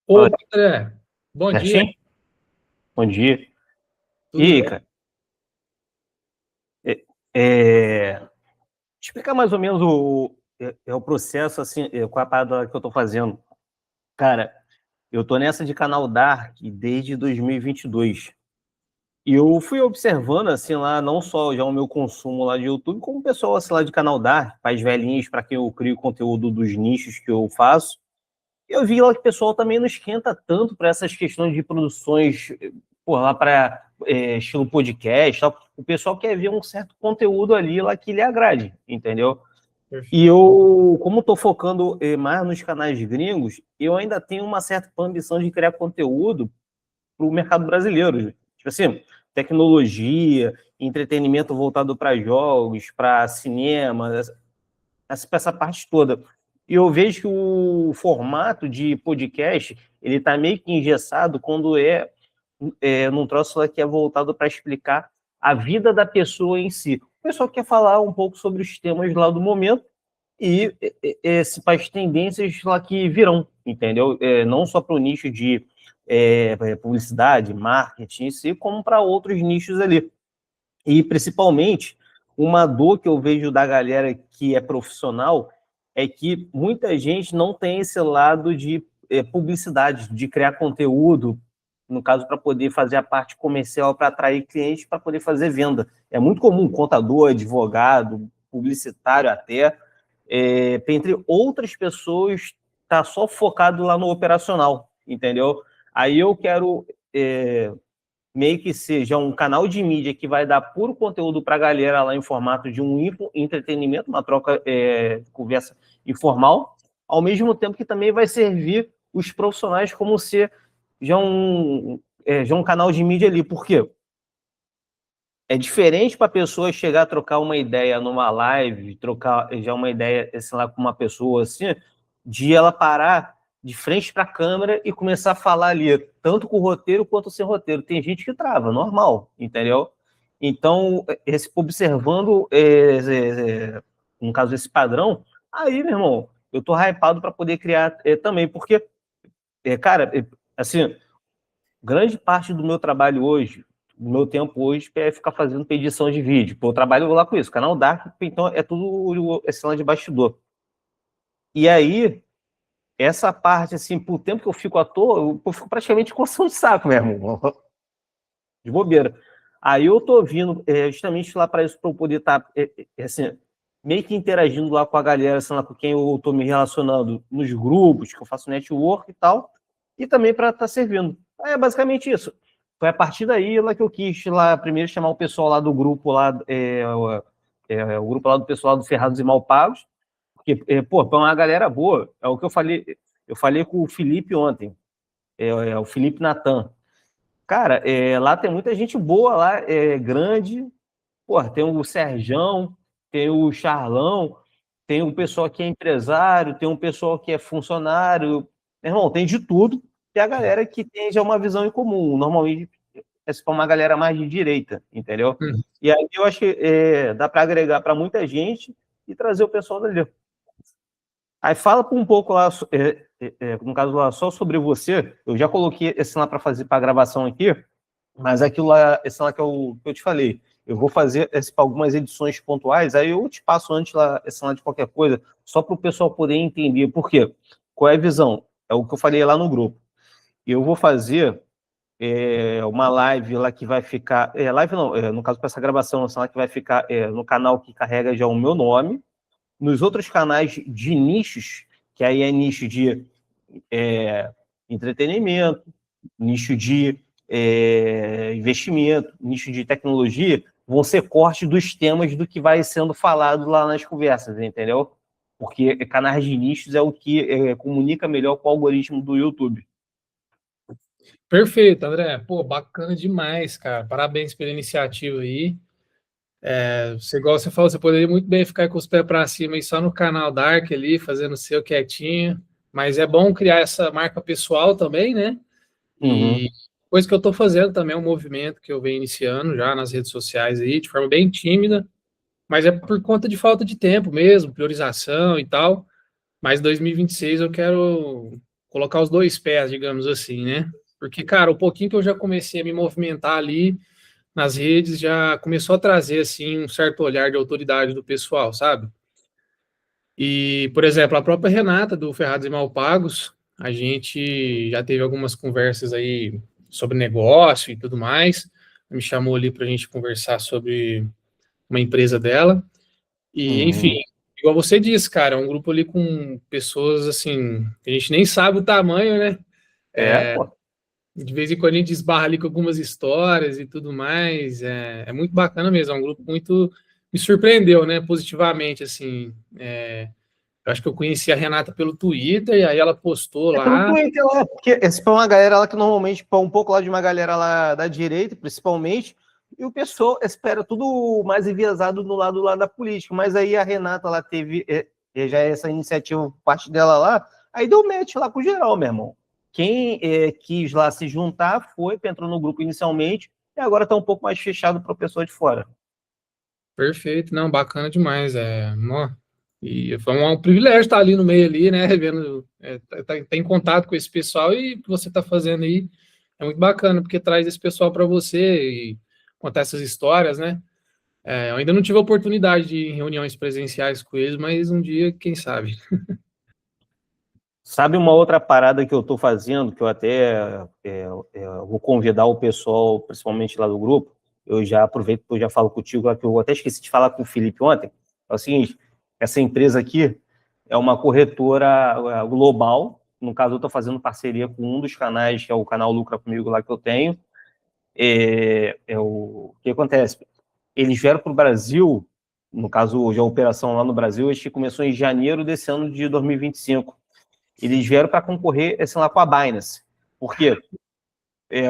Fala, Opa, André, bom dia, certinho? Bom dia. E tudo aí, bem? cara? É, explicar mais ou menos o processo, assim, qual é a parada que eu tô fazendo. Cara, eu tô nessa de canal Dark desde 2022. E eu fui observando, assim, lá, não só já o meu consumo lá de YouTube, como o pessoal, assim, lá de canal Dark, pais velhinhos, para quem eu crio conteúdo dos nichos que eu faço. Eu vi lá que o pessoal também não esquenta tanto para essas questões de produções, por lá para estilo podcast, tal. O pessoal quer ver um certo conteúdo ali lá que lhe agrade, entendeu? E Perfeito. eu, como estou focando mais nos canais gringos, eu ainda tenho uma certa ambição de criar conteúdo para o mercado brasileiro. Tipo assim, tecnologia, entretenimento voltado para jogos, para cinema, essa parte toda. E eu vejo que o formato de podcast ele está meio que engessado quando num troço lá que é voltado para explicar a vida da pessoa em si. O pessoal quer falar um pouco sobre os temas lá do momento e as tendências lá que virão, entendeu? Não só para o nicho de publicidade, marketing em si, como para outros nichos ali. E, principalmente, uma dor que eu vejo da galera que é profissional é que muita gente não tem esse lado de publicidade, de criar conteúdo, no caso, para poder fazer a parte comercial, para atrair clientes, para poder fazer venda. É muito comum contador, advogado, publicitário até, entre outras pessoas, tá só focado lá no operacional, entendeu? Aí eu quero meio que seja um canal de mídia que vai dar puro conteúdo para a galera lá em formato de um entretenimento, uma troca, conversa informal, ao mesmo tempo que também vai servir os profissionais como ser já um canal de mídia ali. Por quê? É diferente para a pessoa chegar a trocar uma ideia numa live, trocar já uma ideia, sei lá, com uma pessoa assim, de ela parar de frente para a câmera e começar a falar ali, tanto com o roteiro quanto sem roteiro. Tem gente que trava, normal, entendeu? Então, observando, no caso, esse padrão, aí, meu irmão, eu tô hypado para poder criar também, porque, cara, assim, grande parte do meu trabalho hoje, do meu tempo hoje, é ficar fazendo edição de vídeo. Pô, eu trabalho lá com isso, canal Dark, então é tudo esse lance de bastidor. E aí, essa parte, assim, por tempo que eu fico à toa, eu fico praticamente coçando o saco, meu irmão, de bobeira. Aí eu tô vindo justamente lá para isso, para eu poder estar, assim, meio que interagindo lá com a galera, assim, lá com quem eu tô me relacionando nos grupos, que eu faço network e tal, e também para estar servindo. Aí é basicamente isso. Foi a partir daí lá que eu quis lá primeiro chamar o pessoal lá do grupo lá, o grupo lá do pessoal do Ferrados e Malpagos, porque, pô, é uma galera boa. É o que eu falei com o Felipe ontem, o Felipe Natan. Cara, lá tem muita gente boa lá, grande. Pô, tem o Serjão, tem o Charlão, tem um pessoal que é empresário, tem um pessoal que é funcionário. Meu irmão, tem de tudo. Tem a galera que tem já uma visão em comum. Normalmente é uma galera mais de direita, entendeu? Hum. E aí eu acho que dá para agregar para muita gente e trazer o pessoal dali. Aí fala um pouco lá, no caso lá, só sobre você. Eu já coloquei esse lá para fazer para gravação aqui, mas aquilo lá, esse lá que eu te falei. Eu vou fazer para algumas edições pontuais, aí eu te passo antes lá, esse lá de qualquer coisa, só para o pessoal poder entender. Por quê? Qual é a visão? É o que eu falei lá no grupo. Eu vou fazer uma live lá que vai ficar. Live não, no caso, para essa gravação, essa lá que vai ficar no canal que carrega já o meu nome. Nos outros canais de nichos, que aí é nicho de entretenimento, nicho de investimento, nicho de tecnologia, vão ser cortes dos temas do que vai sendo falado lá nas conversas, entendeu? Porque canais de nichos é o que comunica melhor com o algoritmo do YouTube. Perfeito, André. Pô, bacana demais, cara. Parabéns pela iniciativa aí. Você, igual você falou, você poderia muito bem ficar com os pés para cima e só no canal Dark ali, fazendo o seu quietinho. Mas é bom criar essa marca pessoal também, né? E Uhum. coisa que eu estou fazendo também é um movimento que eu venho iniciando já nas redes sociais aí, de forma bem tímida, mas é por conta de falta de tempo mesmo, priorização e tal. Mas 2026 eu quero colocar os dois pés, digamos assim, né? Porque, cara, o pouquinho que eu já comecei a me movimentar ali nas redes já começou a trazer, assim, um certo olhar de autoridade do pessoal, sabe? E, por exemplo, a própria Renata, do Ferrados e Malpagos, a gente já teve algumas conversas aí sobre negócio e tudo mais. Me chamou ali para a gente conversar sobre uma empresa dela. E, enfim, Uhum. igual você disse, cara, é um grupo ali com pessoas, assim, que a gente nem sabe o tamanho, né? Pô. De vez em quando a gente esbarra ali com algumas histórias e tudo mais. É muito bacana mesmo, é um grupo muito... Me surpreendeu, né, positivamente, assim. Eu acho que eu conheci a Renata pelo Twitter, e aí ela postou Pelo lá. Twitter lá, porque esse foi uma galera lá que normalmente, pô, um pouco lá de uma galera lá da direita, principalmente, e o pessoal espera tudo mais enviesado no lado lá da política. Mas aí a Renata lá teve já essa iniciativa, parte dela lá, aí deu match lá com o geral, meu irmão. Quem quis lá se juntar foi, entrou no grupo inicialmente, e agora está um pouco mais fechado para o pessoal de fora. Perfeito, não, bacana demais. E foi um privilégio estar ali no meio ali, né? Vendo, tá em contato com esse pessoal, e o que você está fazendo aí é muito bacana, porque traz esse pessoal para você e contar essas histórias, né? Eu ainda não tive a oportunidade de ir em reuniões presenciais com eles, mas um dia, quem sabe? Sabe uma outra parada que eu estou fazendo, que eu até vou convidar o pessoal, principalmente lá do grupo, eu já aproveito que eu já falo contigo lá, que eu até esqueci de falar com o Felipe ontem, é o seguinte, essa empresa aqui é uma corretora global, no caso eu estou fazendo parceria com um dos canais, que é o canal Lucra Comigo lá que eu tenho, o que acontece? Eles vieram para o Brasil, no caso hoje a operação lá no Brasil, acho que começou em janeiro desse ano de 2025, eles vieram para concorrer assim, lá com a Binance. Por quê?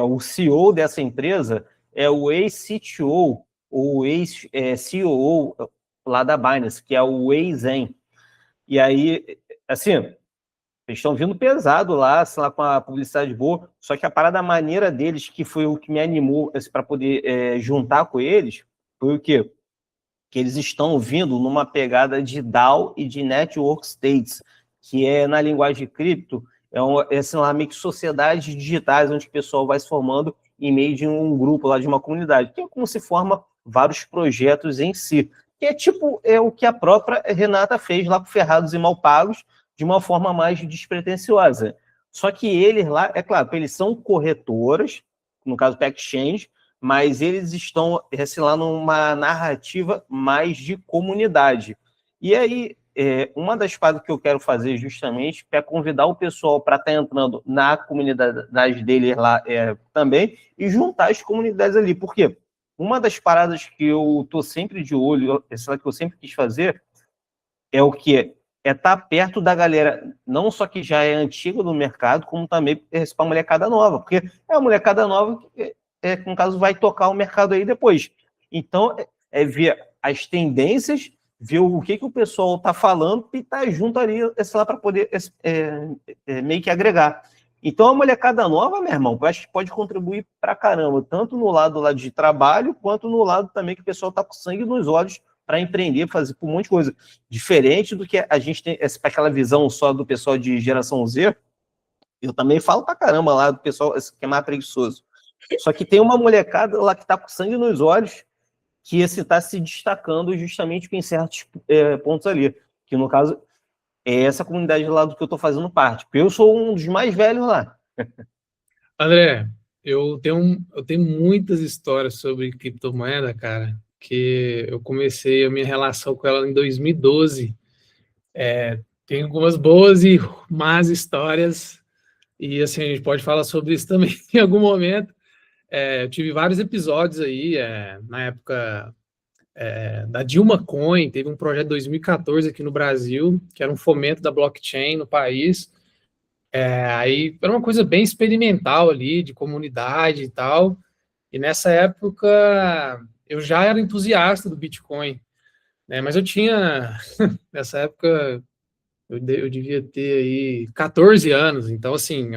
O CEO dessa empresa é o ex-CTO, ou ex-COO lá da Binance, que é o Wei Zhen. E aí, assim, eles estão vindo pesado lá, assim, lá com a publicidade boa, só que a parada maneira deles, que foi o que me animou assim, para poder juntar com eles, foi o quê? Que eles estão vindo numa pegada de DAO e de Network States, que é, na linguagem de cripto, assim, lá, meio que sociedades digitais, onde o pessoal vai se formando em meio de um grupo lá, de uma comunidade, que é como se forma vários projetos em si. Que é tipo o que a própria Renata fez lá com Ferrados e Malpagos, de uma forma mais despretensiosa. Só que eles lá, é claro, eles são corretoras, no caso, para exchange, mas eles estão assim, lá numa narrativa mais de comunidade. E aí, uma das paradas que eu quero fazer justamente é convidar o pessoal para estar entrando na comunidade deles lá também e juntar as comunidades ali. Por quê? Uma das paradas que eu estou sempre de olho, essa que eu sempre quis fazer, é o que é estar perto da galera, não só que já é antiga no mercado, como também para a molecada nova, porque é a molecada nova que, no caso, vai tocar o mercado aí depois. Então, ver as tendências, ver o que o pessoal está falando e estar junto ali, sei lá, para poder meio que agregar. Então, a molecada nova, meu irmão, eu acho que pode contribuir para caramba, tanto no lado de trabalho, quanto no lado também que o pessoal está com sangue nos olhos para empreender, fazer um monte de coisa. Diferente do que a gente tem, aquela visão só do pessoal de geração Z, eu também falo pra caramba lá do pessoal que é mais preguiçoso. Só que tem uma molecada lá que tá com sangue nos olhos, que esse tá se destacando justamente em certos pontos ali. Que no caso é essa comunidade lá do que eu tô fazendo parte. Eu sou um dos mais velhos lá. André, eu tenho muitas histórias sobre criptomoeda, cara, que eu comecei a minha relação com ela em 2012. Tem algumas boas e más histórias, e assim, a gente pode falar sobre isso também em algum momento. Eu tive vários episódios aí, na época da Dilma Coin, teve um projeto em 2014 aqui no Brasil, que era um fomento da blockchain no país. Aí era uma coisa bem experimental ali, de comunidade e tal. E nessa época eu já era entusiasta do Bitcoin, né? Mas eu tinha, nessa época, eu devia ter aí 14 anos, então assim,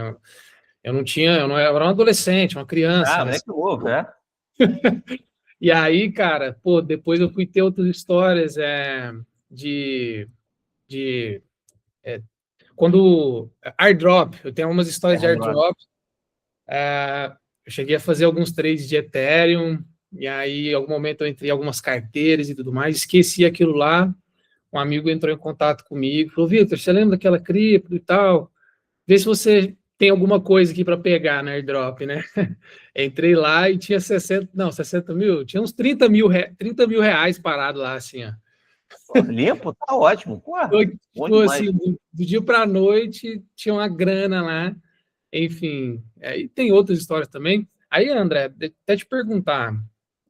eu não tinha, eu não era um adolescente, uma criança, Ah, né? moleque louco, é? E aí, cara, pô, depois eu fui ter outras histórias de Quando airdrop, eu tenho algumas histórias de Airdrop. airdrop. Eu cheguei a fazer alguns trades de Ethereum, e aí, em algum momento, eu entrei em algumas carteiras e tudo mais, esqueci aquilo lá. Um amigo entrou em contato comigo, falou: Vitor, você lembra daquela cripto e tal? Vê se você tem alguma coisa aqui para pegar na airdrop, né? Entrei lá e tinha 60 mil, tinha uns 30 mil reais parado lá, assim, ó. Pô, limpo, tá ótimo. Pô, bom Tipo demais. assim, do dia para a noite tinha uma grana lá, enfim. E tem outras histórias também. Aí, André, até te perguntar,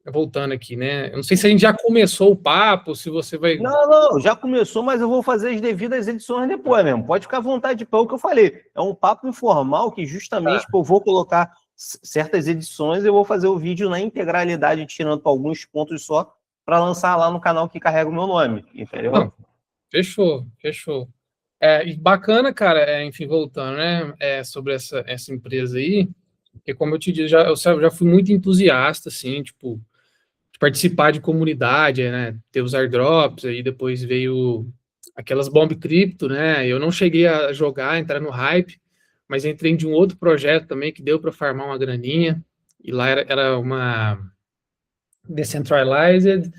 voltando aqui, né? Eu não sei se a gente já começou o papo, se você vai. Não, já começou, mas eu vou fazer as devidas edições depois mesmo. Pode ficar à vontade, pelo que eu falei. É um papo informal que justamente eu vou colocar certas edições e eu vou fazer o vídeo na integralidade, tirando alguns pontos só, para lançar lá no canal que carrega o meu nome, entendeu? Não, fechou, fechou. E bacana, cara, enfim, voltando, né, sobre essa empresa aí, porque como eu te disse, eu já fui muito entusiasta, assim, tipo, de participar de comunidade, né, ter os airdrops, aí depois veio aquelas bomb cripto, né, eu não cheguei a jogar, entrar no hype, mas entrei de um outro projeto também que deu para farmar uma graninha, e lá era uma decentralized,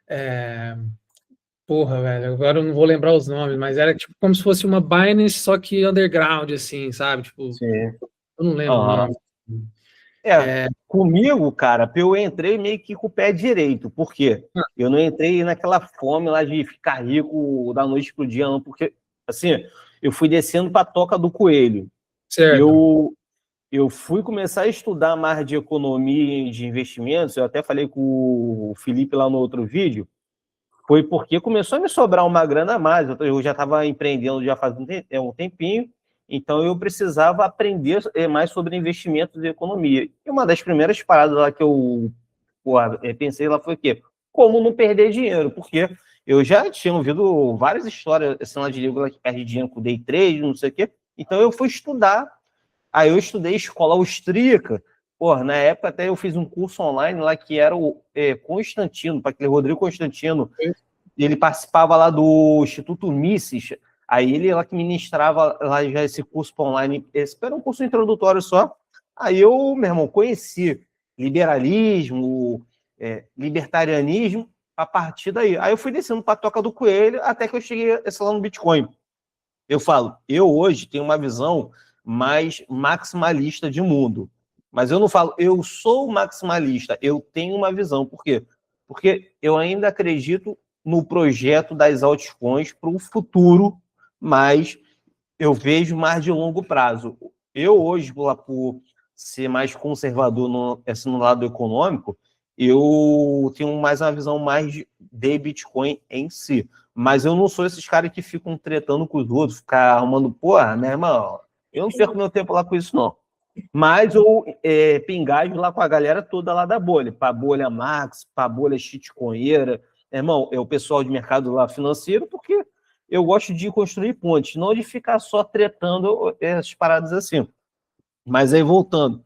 é, porra, velho, agora eu não vou lembrar os nomes, mas era tipo como se fosse uma Binance, só que underground, assim, sabe? Tipo, Sim. eu não lembro o Aham. nome. Comigo, cara, eu entrei meio que com o pé direito. Por quê? Eu não entrei naquela fome lá de ficar rico da noite pro dia, não, porque, assim, eu fui descendo para a toca do coelho. Certo. Eu, eu fui começar a estudar mais de economia e de investimentos, eu até falei com o Felipe lá no outro vídeo, foi porque começou a me sobrar uma grana a mais. Eu já estava empreendendo já faz um tempinho, então eu precisava aprender mais sobre investimentos e economia. E uma das primeiras paradas lá que eu pensei lá foi o quê? Como não perder dinheiro, porque eu já tinha ouvido várias histórias assim, lá de livro que perde dinheiro com day trade, não sei o quê. Então eu fui estudar. Aí eu estudei escola austríaca. Pô, na época até eu fiz um curso online lá que era o Constantino, para aquele Rodrigo Constantino. Ele participava lá do Instituto Mises. Aí ele lá que ministrava lá já esse curso online. Esse era um curso introdutório só. Aí eu, meu irmão, conheci liberalismo, libertarianismo, a partir daí. Aí eu fui descendo para a toca do coelho até que eu cheguei lá no Bitcoin. Eu falo, eu hoje tenho uma visão mais maximalista de mundo. Mas eu não falo, eu sou maximalista, eu tenho uma visão. Por quê? Porque eu ainda acredito no projeto das altcoins para o futuro, mas eu vejo mais de longo prazo. Eu hoje, por ser mais conservador no lado econômico, eu tenho mais uma visão mais de Bitcoin em si. Mas eu não sou esses caras que ficam tretando com os outros, ficar arrumando, porra, meu irmão, eu não perco meu tempo lá com isso, não. Mas eu pingajo lá com a galera toda lá da bolha, para a bolha Max, para a bolha shitcoinheira. Irmão, é o pessoal de mercado lá financeiro, porque eu gosto de construir pontes, não de ficar só tretando essas paradas assim. Mas aí, voltando,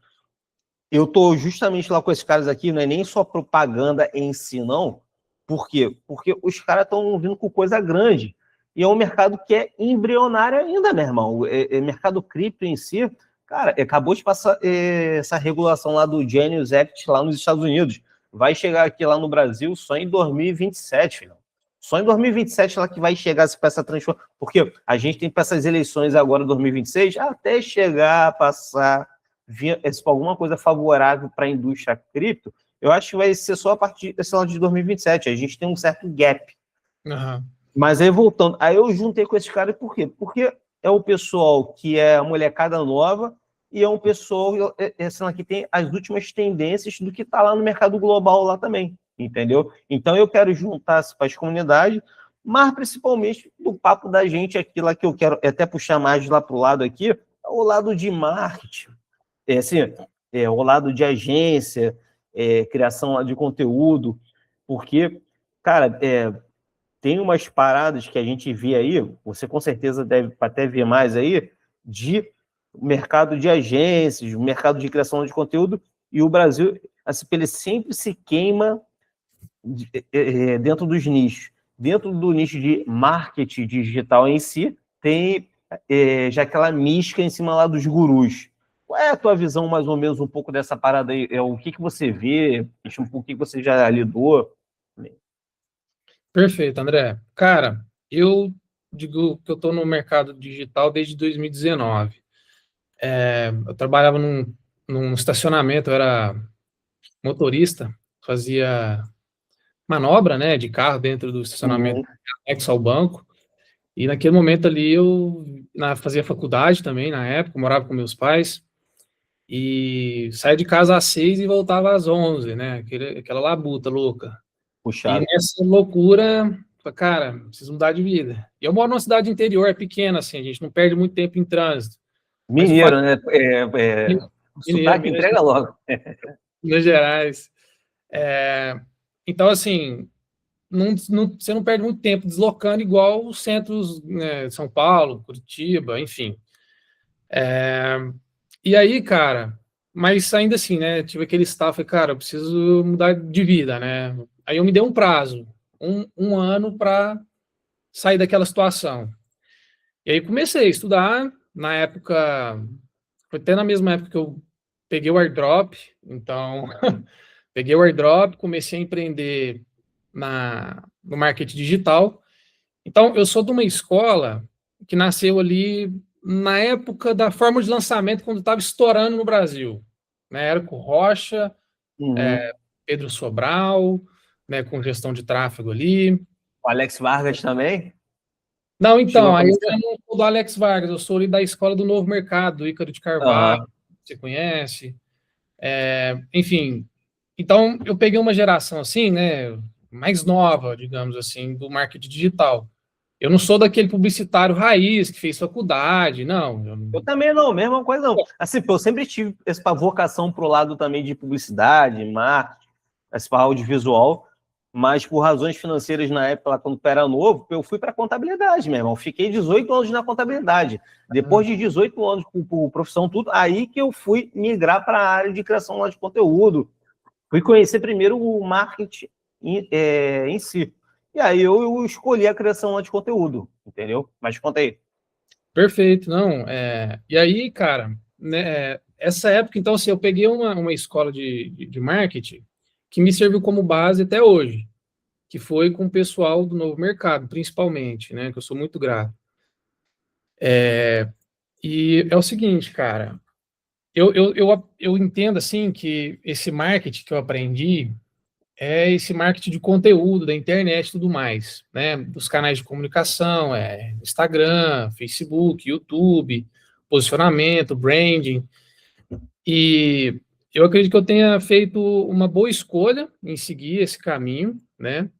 eu tô justamente lá com esses caras aqui, não é nem só propaganda em si, não. Por quê? Porque os caras estão vindo com coisa grande. E é um mercado que é embrionário ainda, meu irmão. Mercado cripto em si, cara, acabou de passar essa regulação lá do Genius Act lá nos Estados Unidos. Vai chegar aqui lá no Brasil só em 2027, filho. Só em 2027 lá que vai chegar essa transformação. Porque a gente tem para essas eleições agora, 2026, até chegar a passar alguma coisa favorável para a indústria cripto, eu acho que vai ser só a partir desse ano de 2027. A gente tem um certo gap. Uhum. Mas aí, voltando, aí eu juntei com esses caras por quê? Porque é o pessoal que é a molecada nova e é um pessoal assim, que tem as últimas tendências do que está lá no mercado global lá também, entendeu? Então eu quero juntar as comunidades, mas principalmente do papo da gente aqui lá que eu quero até puxar mais lá para o lado aqui, é o lado de marketing, assim, o lado de agência, criação de conteúdo, porque, cara, tem umas paradas que a gente vê aí, você com certeza deve até ver mais aí, de mercado de agências, mercado de criação de conteúdo, e o Brasil, assim, ele sempre se queima dentro dos nichos. Dentro do nicho de marketing digital em si, tem já aquela mística em cima lá dos gurus. Qual é a tua visão, mais ou menos, um pouco dessa parada aí? O que você vê? O que você já lidou? Perfeito, André. Cara, eu digo que eu estou no mercado digital desde 2019. Eu trabalhava num estacionamento, eu era motorista, fazia manobra, né, de carro dentro do estacionamento Uhum. anexo ao banco. E naquele momento ali eu fazia faculdade também, na época, morava com meus pais. E saía de casa às 6 e voltava às 11, né? Aquela labuta louca. E Puxado. nessa loucura, falei, cara, preciso mudar de vida. E eu moro numa cidade interior, é pequena, assim, a gente não perde muito tempo em trânsito. Mas o fato Mineiro, né? O Mineiro, sotaque entrega logo. Minas Gerais. Então, assim, você não perde muito tempo deslocando igual os centros, né, São Paulo, Curitiba, enfim. E aí, cara, mas ainda assim, né? Tive aquele estalo, falei, cara, eu preciso mudar de vida, né? Aí eu me dei um prazo, um ano para sair daquela situação. E aí comecei a estudar. Na época, foi até na mesma época que eu peguei o airdrop. Então, peguei o airdrop, comecei a empreender no marketing digital. Então, eu sou de uma escola que nasceu ali na época da forma de lançamento, quando estava estourando no Brasil. Né? Érico Rocha, Uhum. Pedro Sobral, né, com gestão de tráfego ali. O Alex Vargas também? Não, Chegou a então, aí eu já conhecer? não sou do Alex Vargas, eu sou ali da Escola do Novo Mercado, do Ícaro de Carvalho, Aham. você conhece. Enfim, então eu peguei uma geração assim, né, mais nova, digamos assim, do marketing digital. Eu não sou daquele publicitário raiz que fez faculdade, não. Eu também não, mesma coisa não. Assim, pô, eu sempre tive essa vocação pro lado também de publicidade, marketing, esse audiovisual, mas por razões financeiras na época, lá quando eu era novo, eu fui para contabilidade, meu irmão. Fiquei 18 anos na contabilidade. Depois de 18 anos por profissão, tudo, aí que eu fui migrar para a área de criação lá de conteúdo. Fui conhecer primeiro o marketing em si. E aí eu escolhi a criação lá de conteúdo, entendeu? Mas conta aí. Perfeito, não. E aí, cara, né, essa época, então, assim, eu peguei uma escola de marketing que me serviu como base até hoje, que foi com o pessoal do Novo Mercado, principalmente, né, que eu sou muito grato. E é o seguinte, cara, eu entendo, assim, que esse marketing que eu aprendi é esse marketing de conteúdo da internet e tudo mais, né, dos canais de comunicação, Instagram, Facebook, YouTube, posicionamento, branding. E eu acredito que eu tenha feito uma boa escolha em seguir esse caminho, né?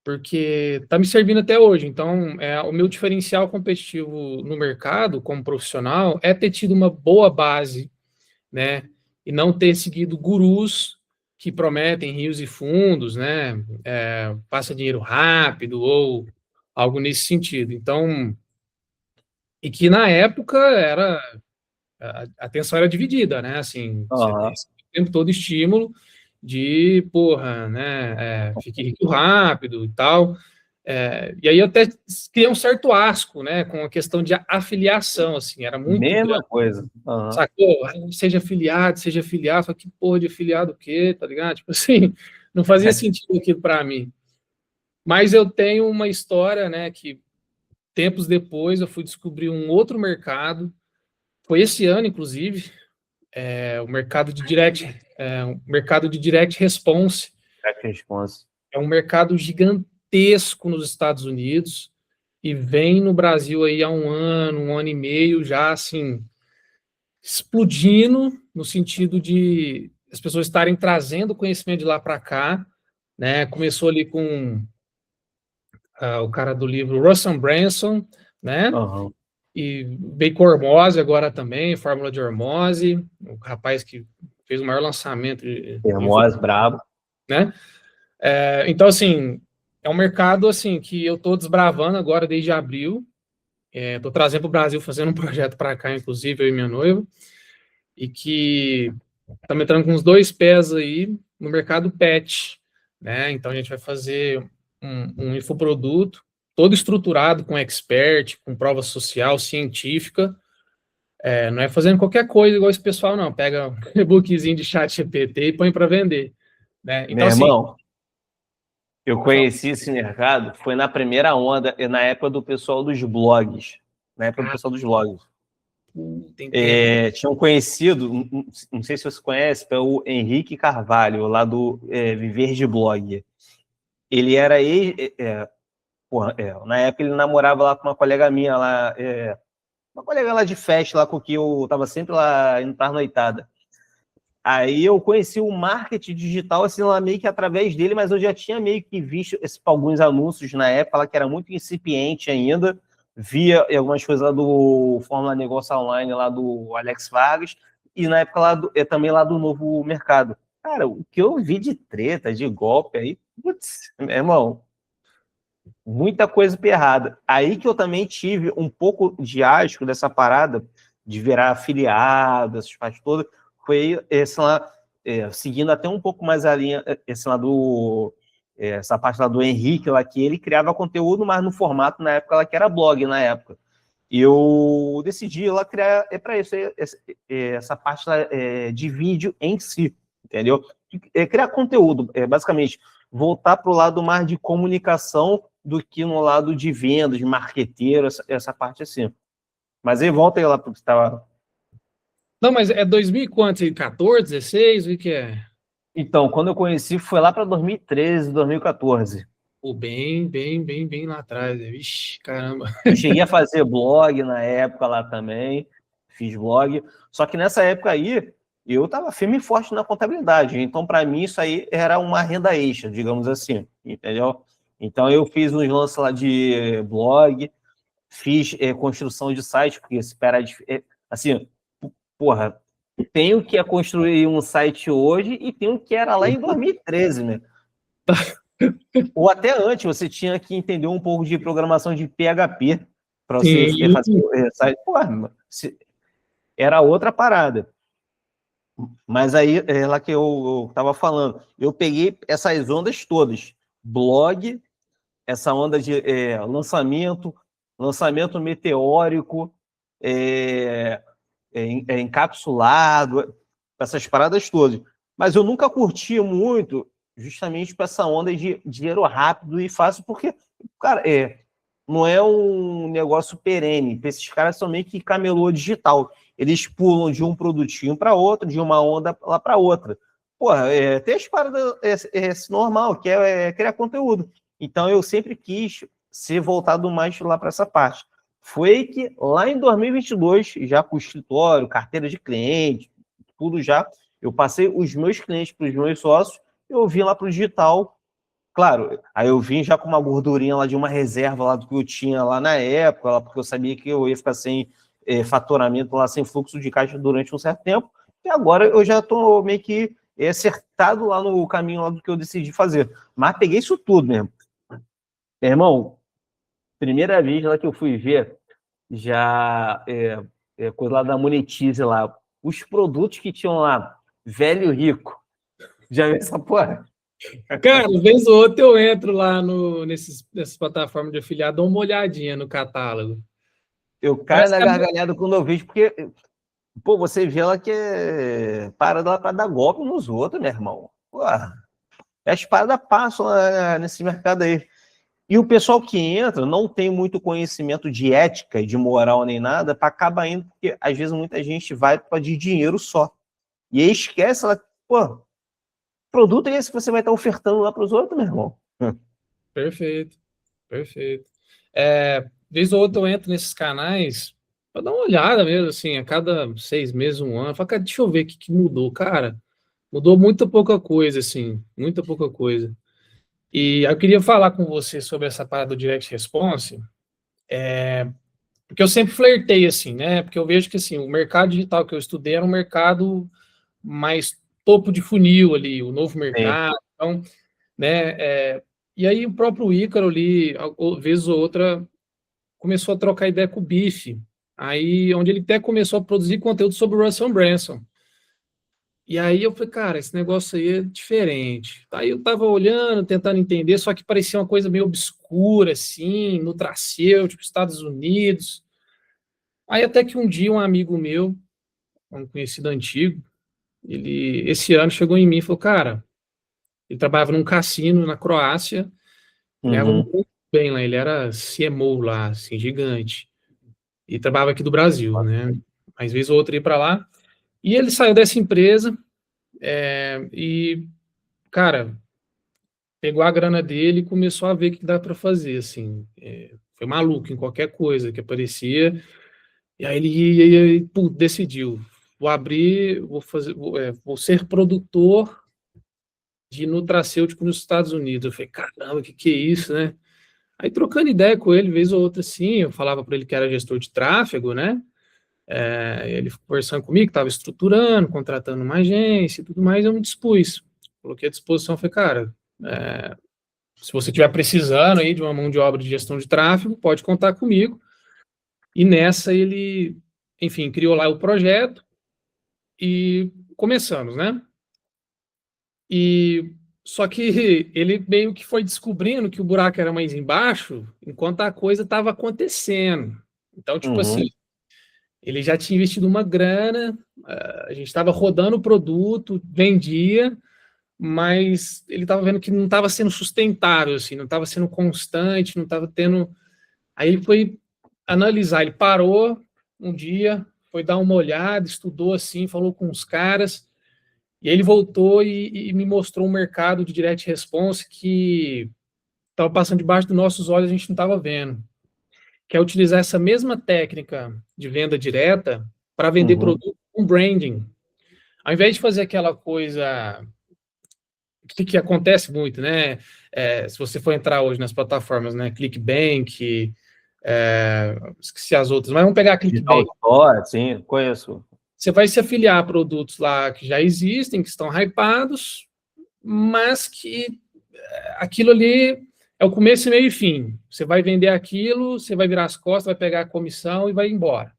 Porque está me servindo até hoje. Então, o meu diferencial competitivo no mercado, como profissional, é ter tido uma boa base, né? E não ter seguido gurus que prometem rios e fundos, né? Passa dinheiro rápido ou algo nesse sentido. Então, e que na época a atenção era dividida, né? Assim, você tem Aham. o tempo todo estímulo de, porra, né? Fique rico rápido e tal. E aí eu até criei um certo asco, né? Com a questão de afiliação, assim, era muito Mesma grande. coisa. Aham. Sacou? Seja afiliado, seja afiliado. Só que porra de afiliado o quê? Tá ligado? Tipo assim, não fazia sentido aquilo para mim. Mas eu tenho uma história, né? Que tempos depois eu fui descobrir um outro mercado. Foi esse ano, inclusive, o mercado de direct response. Direct response. É um mercado gigantesco nos Estados Unidos e vem no Brasil aí há um ano e meio, já assim, explodindo no sentido de as pessoas estarem trazendo conhecimento de lá para cá, né? Começou ali com o cara do livro Russell Branson, né? Aham. E veio com hormose agora também, fórmula de hormose, o rapaz que fez o maior lançamento de Hermose, brabo. né? Então, assim, é um mercado assim que eu estou desbravando agora desde abril. Estou trazendo para o Brasil, fazendo um projeto para cá, inclusive, eu e minha noiva, e que estamos entrando com os dois pés aí no mercado pet, né? Então, a gente vai fazer um infoproduto todo estruturado com expert, com prova social, científica. Não é fazendo qualquer coisa igual esse pessoal, não. Pega um e-bookzinho de chat GPT e põe para vender. Né? Então, Meu assim. irmão, eu conheci esse mercado, foi na primeira onda, na época do pessoal dos blogs. Na época do pessoal dos blogs. Tinha um conhecido, não sei se você conhece, é o Henrique Carvalho, lá do Viver de Blog. Ele era na época ele namorava lá com uma colega minha lá, uma colega lá de festa, lá com que eu tava sempre lá indo pra noitada. Aí eu conheci o marketing digital, assim, lá meio que através dele, mas eu já tinha meio que visto alguns anúncios na época, lá que era muito incipiente ainda, via algumas coisas lá do Fórmula Negócio Online, lá do Alex Vargas, e na época lá também lá do Novo Mercado. Cara, o que eu vi de treta, de golpe aí, putz, meu irmão, muita coisa errada. Aí que eu também tive um pouco de asco dessa parada de virar afiliado, essas partes todas, foi esse lá, seguindo até um pouco mais a linha, esse lá essa parte lá do Henrique, lá que ele criava conteúdo, mas no formato, na época, lá que era blog, na época. E eu decidi lá criar, para isso, essa parte lá, de vídeo em si, entendeu? Criar conteúdo, basicamente, voltar para o lado mais de comunicação do que no lado de vendas, de marqueteiro, essa parte assim. Mas aí volta aí lá para o que você estava... Não, mas é 2000 e quanto? 14, 16? O que é? Então, quando eu conheci, foi lá para 2013, 2014. Pô, bem lá atrás. Vixe, caramba. Eu cheguei a fazer blog na época lá também, fiz blog. Só que nessa época aí, eu estava firme e forte na contabilidade. Então, para mim, isso aí era uma renda extra, digamos assim, entendeu? Então, eu fiz uns lances lá de blog, fiz construção de site, porque espera assim, porra, tenho que construir um site hoje e tenho que era lá em 2013, né? Ou até antes, você tinha que entender um pouco de programação de PHP para você fazer o site. Porra, era outra parada. Mas aí, é lá que eu estava falando, eu peguei essas ondas todas. Blog, essa onda de lançamento meteórico, encapsulado, essas paradas todas. Mas eu nunca curti muito justamente para essa onda de dinheiro rápido e fácil, porque, cara, não é um negócio perene. Esses caras são meio que camelô digital. Eles pulam de um produtinho para outro, de uma onda lá para outra. Porra, tem as paradas normal, que é criar conteúdo. Então, eu sempre quis ser voltado mais lá para essa parte. Foi que lá em 2022, já com o escritório, carteira de cliente, tudo já, eu passei os meus clientes para os meus sócios, eu vim lá para o digital. Claro, aí eu vim já com uma gordurinha lá de uma reserva lá do que eu tinha lá na época, lá, porque eu sabia que eu ia ficar sem faturamento lá, sem fluxo de caixa durante um certo tempo, e agora eu já estou meio que acertado lá no caminho lá do que eu decidi fazer. Mas peguei isso tudo mesmo. Meu irmão, primeira vez lá que eu fui ver, já coisa lá da Monetize lá, os produtos que tinham lá, velho rico, já viu essa porra? Cara, vez ou outra eu entro lá nessas plataformas de afiliado, dou uma olhadinha no catálogo. Eu caio na gargalhada quando eu vejo, porque, pô, você vê ela que parada lá para dar golpe nos outros, meu irmão. Pô, as paradas passam nesse mercado aí. E o pessoal que entra não tem muito conhecimento de ética e de moral nem nada, para acabar indo, porque às vezes muita gente vai para de dinheiro só. E aí esquece, ela, pô, produto é esse que você vai estar ofertando lá para os outros, meu irmão. Perfeito. Vez ou outra eu entro nesses canais para dar uma olhada mesmo, assim, a cada 6 meses, um ano. Falo, cara, deixa eu ver o que mudou, cara. Mudou muita pouca coisa, assim, muita pouca coisa. E eu queria falar com você sobre essa parada do Direct Response, porque eu sempre flertei, assim, né? Porque eu vejo que, assim, o mercado digital que eu estudei era um mercado mais topo de funil ali, o novo mercado, então, né? E aí o próprio Ícaro ali, vez ou outra, começou a trocar ideia com o Bife, aí onde ele até começou a produzir conteúdo sobre o Russell Brunson. E aí eu falei, cara, esse negócio aí é diferente. Aí eu tava olhando, tentando entender, só que parecia uma coisa meio obscura, assim, nutracêutico, Estados Unidos. Aí até que um dia um amigo meu, um conhecido antigo, ele esse ano chegou em mim e falou, cara, ele trabalhava num cassino na Croácia, ele ganhava Uhum. muito bem lá, ele era CMO lá, assim, gigante. E trabalhava aqui do Brasil, né? Às vezes ou outra ia para lá. E ele saiu dessa empresa e, cara, pegou a grana dele e começou a ver o que dá para fazer, assim. Foi maluco em qualquer coisa que aparecia. E aí ele pô, decidiu, vou abrir, vou fazer, vou ser produtor de nutracêutico nos Estados Unidos. Eu falei, caramba, que é isso, né? Aí trocando ideia com ele, vez ou outra, assim, eu falava para ele que era gestor de tráfego, né? Ele conversando comigo, estava estruturando, contratando uma agência e tudo mais, eu me dispus. Coloquei à disposição, falei, cara, se você estiver precisando aí de uma mão de obra de gestão de tráfego, pode contar comigo. E nessa ele, enfim, criou lá o projeto e começamos, né? E só que ele meio que foi descobrindo que o buraco era mais embaixo enquanto a coisa estava acontecendo. Então, tipo assim, Uhum. ele já tinha investido uma grana, a gente estava rodando o produto, vendia, mas ele estava vendo que não estava sendo sustentável, assim, não estava sendo constante, não estava tendo. Aí ele foi analisar, ele parou um dia, foi dar uma olhada, estudou assim, falou com os caras, e aí ele voltou e me mostrou um mercado de direct response que estava passando debaixo dos nossos olhos, a gente não estava vendo, que é utilizar essa mesma técnica de venda direta para vender Uhum. produto com branding. Ao invés de fazer aquela coisa que acontece muito, né? Se você for entrar hoje nas plataformas, né? ClickBank, esqueci as outras, mas vamos pegar a Digital ClickBank. Store, sim, conheço. Você vai se afiliar a produtos lá que já existem, que estão hypados, mas que aquilo ali é o começo, meio e fim. Você vai vender aquilo, você vai virar as costas, vai pegar a comissão e vai embora.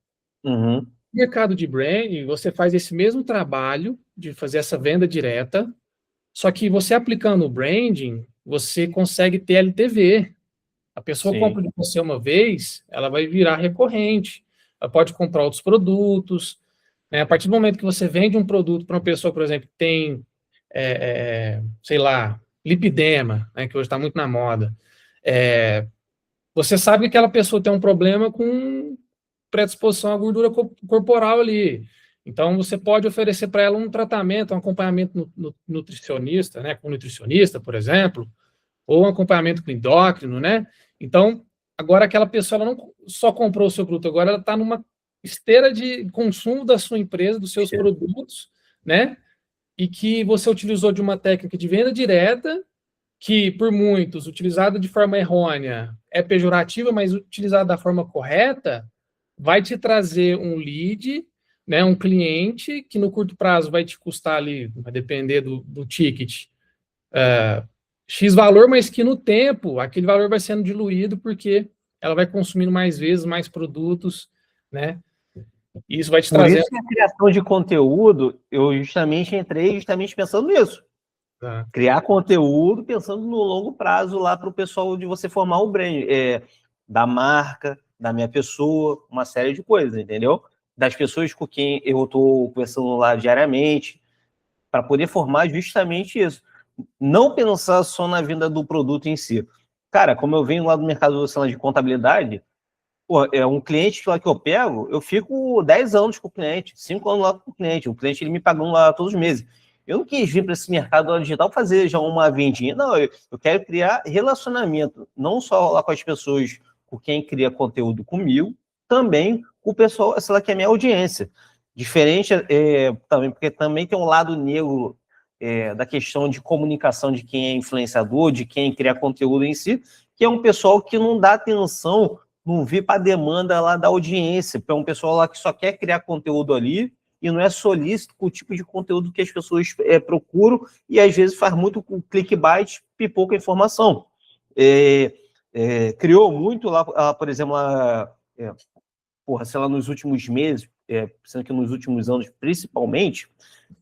Uhum. No mercado de branding, você faz esse mesmo trabalho de fazer essa venda direta, só que você aplicando o branding, você consegue ter LTV. A pessoa Sim. compra de você uma vez, ela vai virar recorrente. Ela pode comprar outros produtos. Né? A partir do momento que você vende um produto para uma pessoa, por exemplo, que tem, sei lá, lipidema, né, que hoje está muito na moda, você sabe que aquela pessoa tem um problema com predisposição à gordura corporal ali. Então, você pode oferecer para ela um tratamento, um acompanhamento nutricionista, né, com nutricionista, por exemplo, ou um acompanhamento com endócrino, né? Então, agora aquela pessoa ela não só comprou o seu produto, agora ela está numa esteira de consumo da sua empresa, dos seus produtos, né? E que você utilizou de uma técnica de venda direta, que por muitos, utilizada de forma errônea, é pejorativa, mas utilizada da forma correta, vai te trazer um lead, né, um cliente que no curto prazo vai te custar ali, vai depender do ticket, X valor, mas que no tempo aquele valor vai sendo diluído porque ela vai consumindo mais vezes, mais produtos, né? E isso vai te Por trazendo. isso que a criação de conteúdo, eu justamente entrei justamente pensando nisso. Tá? Criar conteúdo pensando no longo prazo lá para o pessoal de você formar o brand, da marca, da minha pessoa, uma série de coisas, entendeu? Das pessoas com quem eu estou conversando lá diariamente, para poder formar justamente isso. Não pensar só na venda do produto em si. Cara, como eu venho lá do mercado, sei lá, de contabilidade, pô, é um cliente lá que eu pego, eu fico 10 anos com o cliente, 5 anos lá com o cliente. O cliente ele me pagando lá todos os meses. Eu não quis vir para esse mercado digital fazer já uma vendinha. Não, eu quero criar relacionamento, não só lá com as pessoas com quem cria conteúdo comigo, também com o pessoal, sei lá, que é a minha audiência. Diferente também, porque também tem um lado negro da questão de comunicação de quem é influenciador, de quem cria conteúdo em si, que é um pessoal que não dá atenção, não vi para a demanda lá da audiência, para um pessoal lá que só quer criar conteúdo ali e não é solícito com o tipo de conteúdo que as pessoas procuram e às vezes faz muito com clickbait e pouca informação. Criou muito lá, por exemplo, sei lá, nos últimos meses, sendo que nos últimos anos principalmente,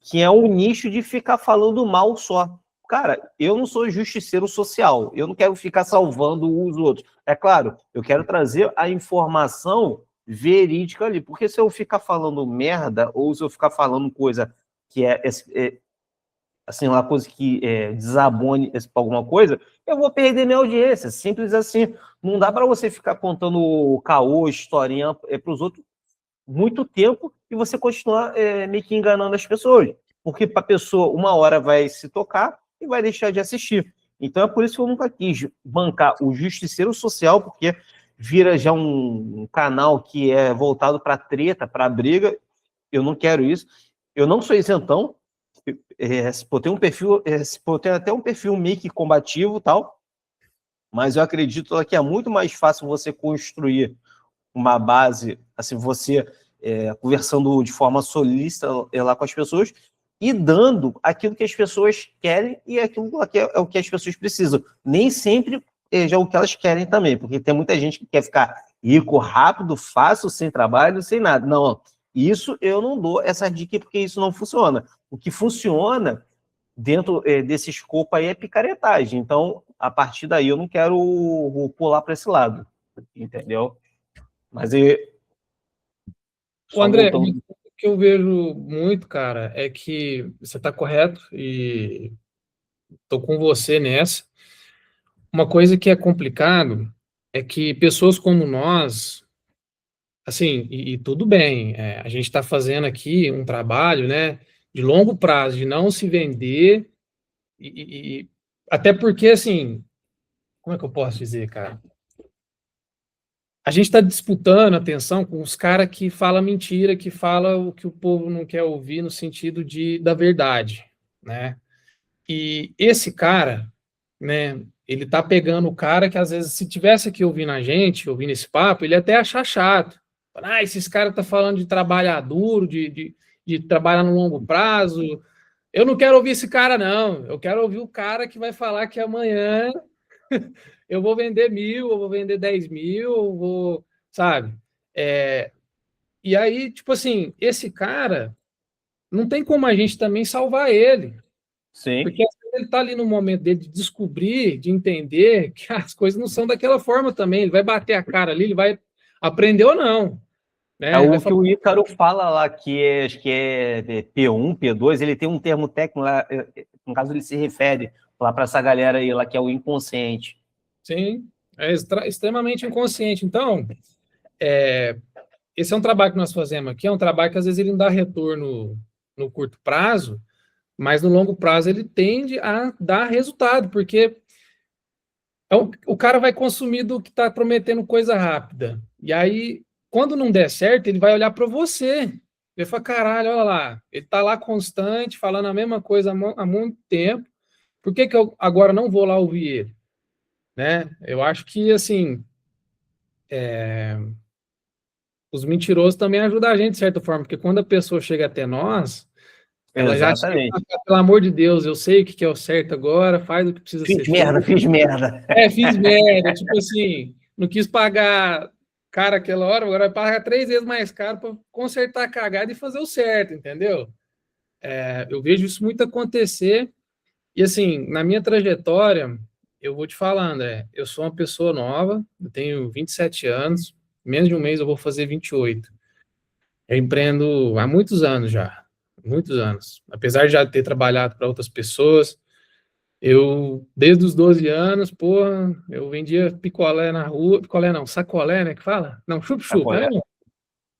que é um nicho de ficar falando mal só. Cara, eu não sou justiceiro social, eu não quero ficar salvando os outros. É claro, eu quero trazer a informação verídica ali, porque se eu ficar falando merda, ou se eu ficar falando coisa que assim, uma coisa que desabone para alguma coisa, eu vou perder minha audiência, simples assim. Não dá para você ficar contando caô, historinha para os outros muito tempo e você continuar meio que enganando as pessoas. Porque para a pessoa, uma hora vai se tocar e vai deixar de assistir. Então é por isso que eu nunca quis bancar o Justiceiro Social, porque vira já um canal que é voltado para treta, para briga. Eu não quero isso. Eu não sou isentão. Tem um perfil, tem até um perfil meio que combativo, tal, mas eu acredito que é muito mais fácil você construir uma base, assim, você conversando de forma solícita lá com as pessoas e dando aquilo que as pessoas querem e aquilo que é o que as pessoas precisam. Nem sempre já o que elas querem também, porque tem muita gente que quer ficar rico rápido, fácil, sem trabalho, sem nada. Não, isso eu não dou essa dica porque isso não funciona. O que funciona dentro desse escopo aí é picaretagem. Então, a partir daí, eu não quero pular para esse lado, entendeu? Mas O André, o que eu vejo muito, cara, é que você está correto e estou com você nessa. Uma coisa que é complicado é que pessoas como nós, assim, e tudo bem, a gente está fazendo aqui um trabalho, né, de longo prazo, de não se vender, até porque, assim, como é que eu posso dizer, cara? A gente está disputando atenção com os caras que falam mentira, que falam o que o povo não quer ouvir no sentido da verdade, né? E esse cara, né, ele tá pegando o cara que às vezes, se tivesse aqui ouvindo a gente, ouvindo esse papo, ele ia até achar chato. Esses caras tá falando de trabalhar duro, de trabalhar no longo prazo. Eu não quero ouvir esse cara, não. Eu quero ouvir o cara que vai falar que amanhã eu vou vender 1.000, eu vou vender 10.000, eu vou, sabe? E aí, tipo assim, esse cara, não tem como a gente também salvar ele. Sim. Porque ele está ali no momento dele de descobrir, de entender que as coisas não são daquela forma também. Ele vai bater a cara ali, ele vai aprender ou não. Né? É o que o Ícaro fala lá, acho que é P1, P2, ele tem um termo técnico lá, no caso ele se refere lá para essa galera aí, lá que é o inconsciente. Sim, é extremamente inconsciente. Então, esse é um trabalho que nós fazemos aqui, é um trabalho que às vezes ele não dá retorno no curto prazo, mas no longo prazo ele tende a dar resultado, porque o cara vai consumir do que está prometendo coisa rápida. E aí, quando não der certo, ele vai olhar para você. Ele vai falar, caralho, olha lá, ele está lá constante, falando a mesma coisa há muito tempo, por que eu agora não vou lá ouvir ele? Né? Eu acho que, assim, os mentirosos também ajudam a gente, de certa forma, porque quando a pessoa chega até nós, ela já chega, pelo amor de Deus, eu sei o que é o certo agora, faz o que precisa ser feito. Fiz merda. Fiz merda. Tipo assim, não quis pagar caro aquela hora, agora vai pagar 3 vezes mais caro para consertar a cagada e fazer o certo, entendeu? Eu vejo isso muito acontecer. E assim, na minha trajetória, eu vou te falar, André, eu sou uma pessoa nova, eu tenho 27 anos, menos de um mês eu vou fazer 28. Eu empreendo há muitos anos já, muitos anos. Apesar de já ter trabalhado para outras pessoas, desde os 12 anos, eu vendia picolé na rua, picolé não, sacolé, né, que fala? Não, chup-chup, né?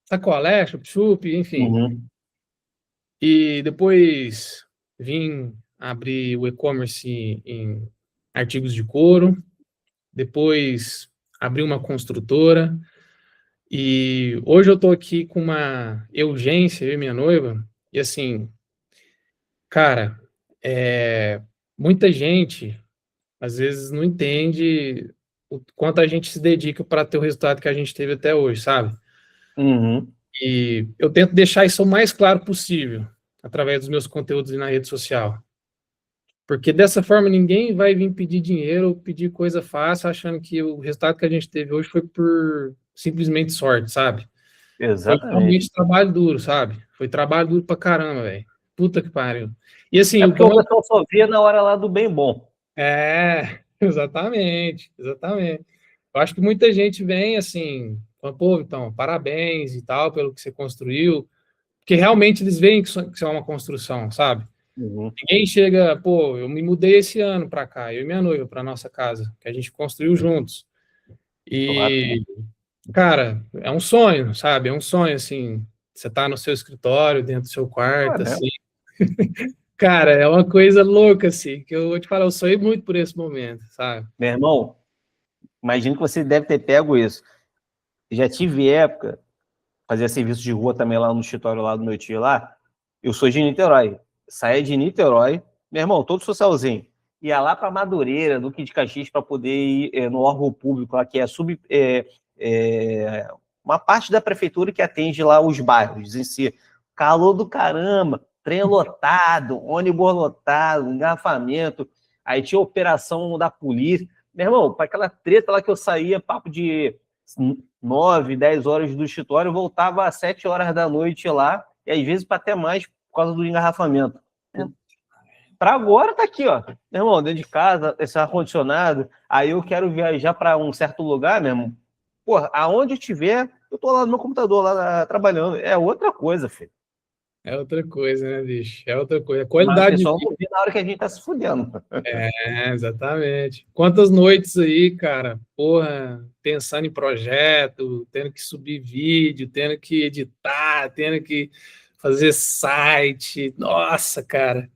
Sacolé, chup-chup, enfim. Uhum. E depois vim abrir o e-commerce em artigos de couro, depois abri uma construtora, e hoje eu estou aqui com uma Eugência, eu e minha noiva, e assim, cara, muita gente às vezes não entende o quanto a gente se dedica para ter o resultado que a gente teve até hoje, sabe? Uhum. E eu tento deixar isso o mais claro possível através dos meus conteúdos na rede social. Porque dessa forma ninguém vai vir pedir dinheiro ou pedir coisa fácil achando que o resultado que a gente teve hoje foi por simplesmente sorte, sabe? Foi Exatamente. realmente trabalho duro, sabe? Foi trabalho duro pra caramba, velho. Puta que pariu. E assim, É o que porque eu o mais... pessoal só vê na hora lá do bem bom. É, exatamente, exatamente. Eu acho que muita gente vem assim, fala, pô, então, parabéns e tal pelo que você construiu, porque realmente eles veem que isso é uma construção, sabe? Uhum. Ninguém chega, pô, eu me mudei esse ano para cá, eu e minha noiva, para nossa casa, que a gente construiu juntos. Claro. E, cara, é um sonho, sabe? É um sonho, assim, você tá no seu escritório, dentro do seu Pô, é quarto, assim. mesmo. Cara, é uma coisa louca, assim, que eu vou te falar, eu sonhei muito por esse momento, sabe? Meu irmão, imagino que você deve ter pego isso. Já tive época, fazia serviço de rua também lá no escritório lá do meu tio lá. Eu sou de Niterói. Saía de Niterói, meu irmão, todo socialzinho. Ia lá para Madureira, Duque de Caxias, para poder ir no órgão público lá, que é, uma parte da prefeitura que atende lá os bairros em si. Calor do caramba, trem lotado, ônibus lotado, engarrafamento. Aí tinha operação da polícia. Meu irmão, para aquela treta lá que eu saía, papo de 9, 10 horas do escritório, voltava às 7 horas da noite lá, e às vezes para até mais por causa do engarrafamento. Para agora tá aqui, ó. Meu irmão, dentro de casa, esse ar-condicionado, aí eu quero viajar para um certo lugar, meu irmão. Porra, aonde eu estiver, eu tô lá no meu computador, lá trabalhando. É outra coisa, filho. É outra coisa, né, bicho? É outra coisa. Mas o Qualidade de pessoal vida. não vê na hora que a gente tá se fudendo. É, exatamente. Quantas noites aí, cara, porra, pensando em projeto, tendo que subir vídeo, tendo que editar, tendo que fazer site. Nossa, cara,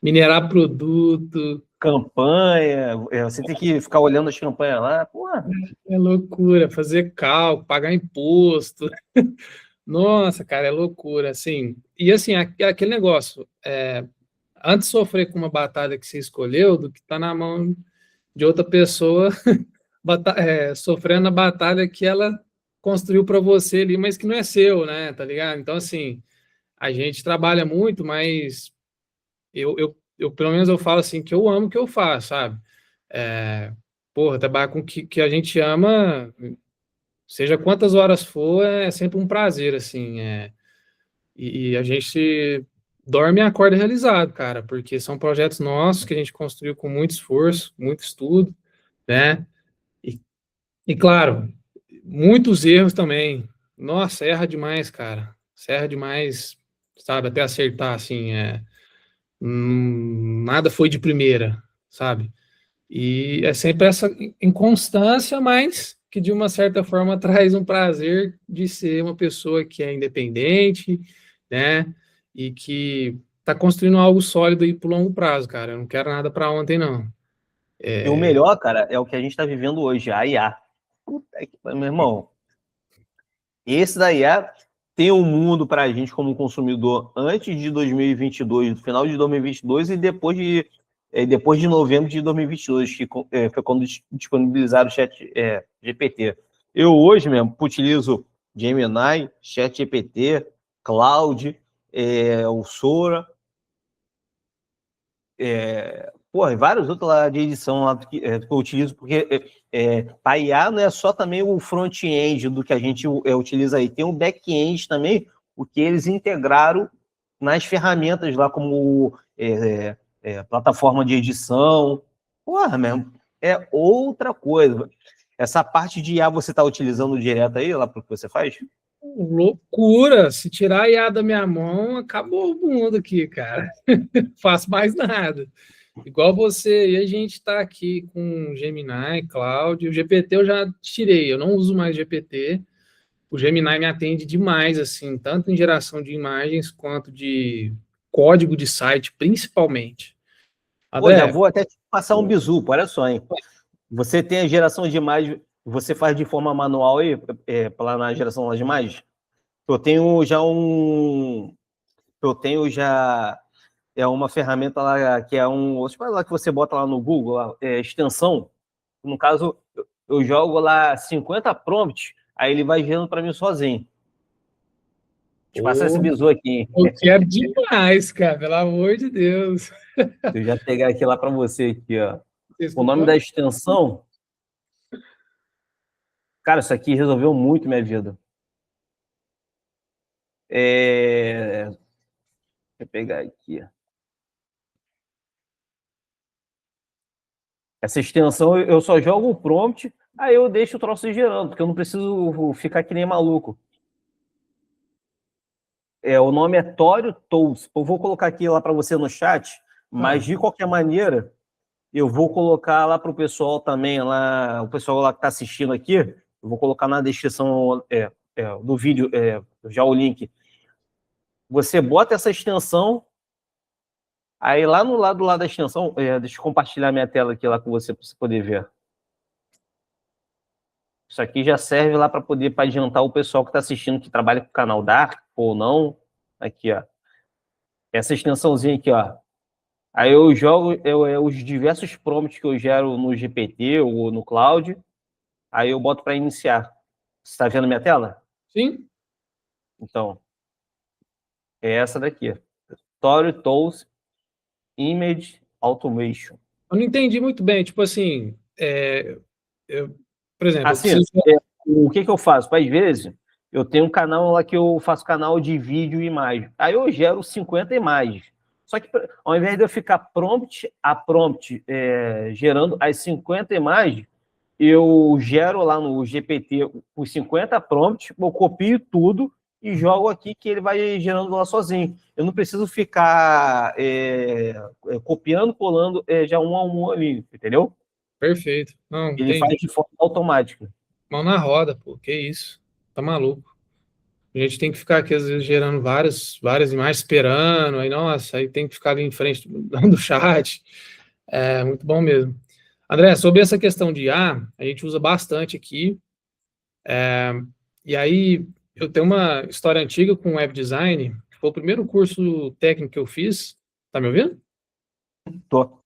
minerar produto. Campanha, você tem que ficar olhando as campanhas lá. Porra, É loucura, fazer cálculo, pagar imposto. Nossa, cara, é loucura, assim. E assim, aquele negócio, antes de sofrer com uma batalha que você escolheu, do que tá na mão de outra pessoa, sofrendo a batalha que ela construiu para você ali, mas que não é seu, né? Tá ligado? Então, assim, a gente trabalha muito, mas eu pelo menos eu falo assim que eu amo o que eu faço, sabe? É, porra, trabalhar com o que a gente ama, seja quantas horas for, é sempre um prazer, assim. E a gente dorme e acorda realizado, cara, porque são projetos nossos que a gente construiu com muito esforço, muito estudo, né? E, e claro, muitos erros também. Nossa, erra demais, cara. Você erra demais, sabe? Até acertar, assim, nada foi de primeira, sabe? E é sempre essa inconstância, mas que de uma certa forma traz um prazer de ser uma pessoa que é independente, né? E que está construindo algo sólido aí para o longo prazo, cara. Eu não quero nada para ontem, não. e o melhor, cara, é o que a gente está vivendo hoje, a IA. Puta que, meu irmão, esse da IA tem um mundo para a gente como consumidor antes de 2022, no final de 2022 e depois de novembro de 2022, que foi quando disponibilizaram o chat GPT. Eu hoje mesmo utilizo Gemini, chat GPT, Cloud, o Sora, porra, vários outros lá de edição lá que eu utilizo, porque para IA não é só também o front-end do que a gente utiliza aí, tem o back-end também, o que eles integraram nas ferramentas lá, como plataforma de edição. Porra, mesmo, é outra coisa. Essa parte de IA você está utilizando direto aí, lá para o que você faz? Loucura! Se tirar a IA da minha mão, acabou o mundo aqui, cara. Faço mais nada. Igual você, e a gente está aqui com Gemini, Cloud, o GPT eu já tirei, eu não uso mais GPT. O Gemini me atende demais, assim, tanto em geração de imagens quanto de código de site, principalmente. Pô, já Adé, vou até te passar um bizu, olha só, hein? Você tem a geração de imagens, você faz de forma manual aí, lá na geração das imagens? Eu tenho já um. Eu tenho já uma ferramenta lá que é lá que você bota lá no Google, lá, extensão. No caso, eu jogo lá 50 prompts, aí ele vai gerando para mim sozinho. Te passar esse pô, bizu aqui, hein? eu quero demais, cara, pelo amor de Deus. Eu já pegar aqui lá para você aqui, ó. Você O nome da escutou? extensão, cara, isso aqui resolveu muito minha vida. Deixa eu pegar aqui. Essa extensão eu só jogo o prompt, aí eu deixo o troço gerando, porque eu não preciso ficar que nem maluco. O nome é Tório Tools. Eu vou colocar aqui lá para você no chat, mas de qualquer maneira, eu vou colocar lá para o pessoal também, lá, o pessoal lá que está assistindo aqui, eu vou colocar na descrição do vídeo já o link. Você bota essa extensão, aí lá no lado lá da extensão, deixa eu compartilhar minha tela aqui lá com você, para você poder ver. Isso aqui já serve lá para adiantar o pessoal que está assistindo, que trabalha com o canal Dark ou não. Aqui, ó. Essa extensãozinha aqui, ó. Aí eu jogo os diversos prompts que eu gero no GPT ou no Cloud, aí eu boto para iniciar. Você está vendo minha tela? Sim. Então, é essa daqui. Tório Tools Image Automation. Eu não entendi muito bem, tipo assim, por exemplo, assim, o que eu faço? Às vezes, eu tenho um canal lá que eu faço canal de vídeo e imagem. Aí eu gero 50 imagens. Só que, ao invés de eu ficar prompt a prompt gerando as 50 imagens, eu gero lá no GPT os 50 prompts, eu copio tudo e jogo aqui que ele vai gerando lá sozinho. Eu não preciso ficar copiando, colando já um a um ali, entendeu? Perfeito. Não, Ele entendi. faz de forma automática. Mão na roda, pô, que isso? Tá maluco. A gente tem que ficar aqui, às vezes, gerando várias imagens, esperando, aí, nossa, aí tem que ficar ali em frente do chat. É muito bom mesmo. André, sobre essa questão de IA, a gente usa bastante aqui. E aí, eu tenho uma história antiga com web design, que foi o primeiro curso técnico que eu fiz. Tá me ouvindo? Tô.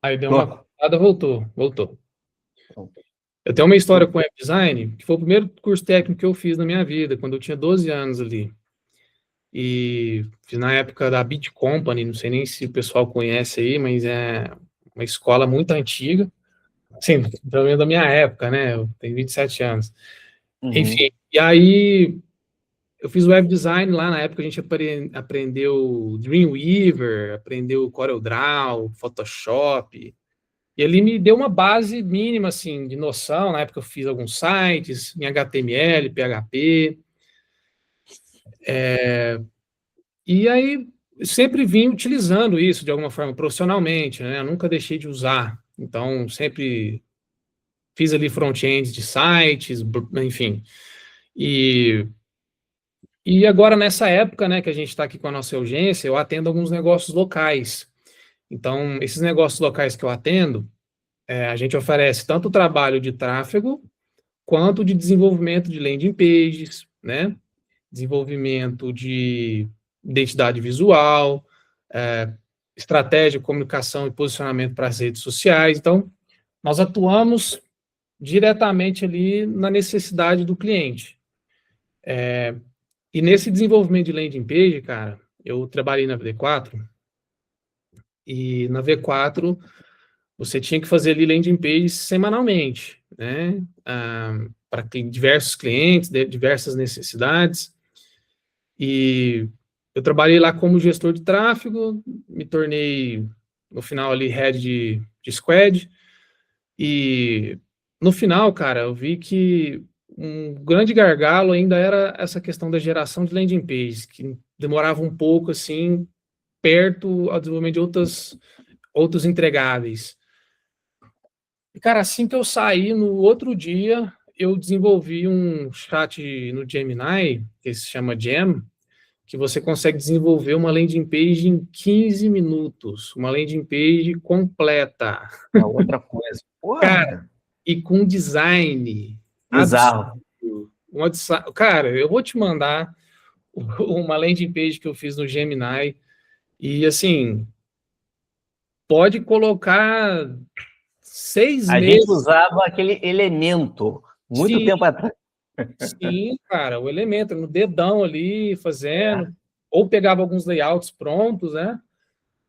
Aí deu uma cortada, voltou. Eu tenho uma história com web design, que foi o primeiro curso técnico que eu fiz na minha vida, quando eu tinha 12 anos ali. E fiz na época da Beat Company, não sei nem se o pessoal conhece aí, mas é uma escola muito antiga. Sim, pelo menos da minha época, né? Eu tenho 27 anos. Uhum. Enfim, e aí eu fiz web design lá, na época a gente aprendeu Dreamweaver, aprendeu CorelDRAW, Photoshop, e ele me deu uma base mínima, assim, de noção. Na época eu fiz alguns sites em HTML, PHP, e aí sempre vim utilizando isso de alguma forma profissionalmente, né? Eu nunca deixei de usar. Então, sempre fiz ali front-ends de sites, enfim. E agora, nessa época, né, que a gente está aqui com a nossa urgência, eu atendo alguns negócios locais. Então, esses negócios locais que eu atendo, a gente oferece tanto o trabalho de tráfego, quanto de desenvolvimento de landing pages, né? Desenvolvimento de identidade visual, estratégia, comunicação e posicionamento para as redes sociais. Então, nós atuamos diretamente ali na necessidade do cliente. E nesse desenvolvimento de landing page, cara, eu trabalhei na V4, e na V4 você tinha que fazer ali landing pages semanalmente, né? Para diversos clientes, diversas necessidades. E eu trabalhei lá como gestor de tráfego, me tornei, no final ali, head de squad, e no final, cara, eu vi que um grande gargalo ainda era essa questão da geração de landing pages, que demorava um pouco, assim, perto ao desenvolvimento de outros entregáveis. E, cara, assim que eu saí, no outro dia, eu desenvolvi um chat no Gemini, que se chama Gem, que você consegue desenvolver uma landing page em 15 minutos, uma landing page completa. É outra coisa. Cara, e com design bizarro. absurdo. Cara, eu vou te mandar uma landing page que eu fiz no Gemini, e assim, pode colocar 6 A meses. gente usava aquele elemento muito Sim, tempo atrás. sim, cara, o elemento no dedão ali, fazendo, ou pegava alguns layouts prontos, né?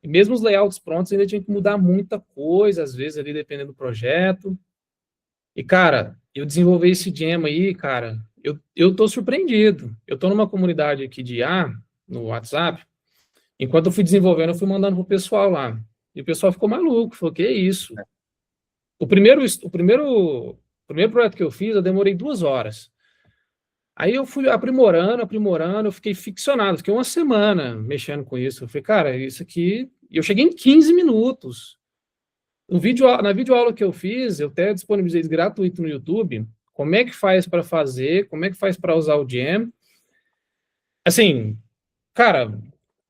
E mesmo os layouts prontos ainda tinha que mudar muita coisa, às vezes ali, dependendo do projeto. E, cara, eu desenvolvi esse gem aí, cara, eu tô surpreendido. Eu tô numa comunidade aqui de IA, no WhatsApp. Enquanto eu fui desenvolvendo, eu fui mandando pro pessoal lá. E o pessoal ficou maluco, falou, que é isso? O primeiro projeto que eu fiz, eu demorei 2 horas. Aí eu fui aprimorando, eu fiquei ficcionado, fiquei uma semana mexendo com isso. Eu falei, cara, isso aqui. Eu cheguei em 15 minutos. Na videoaula que eu fiz, eu até disponibilizei gratuito no YouTube, como é que faz para fazer, como é que faz para usar o Jam. Assim, cara,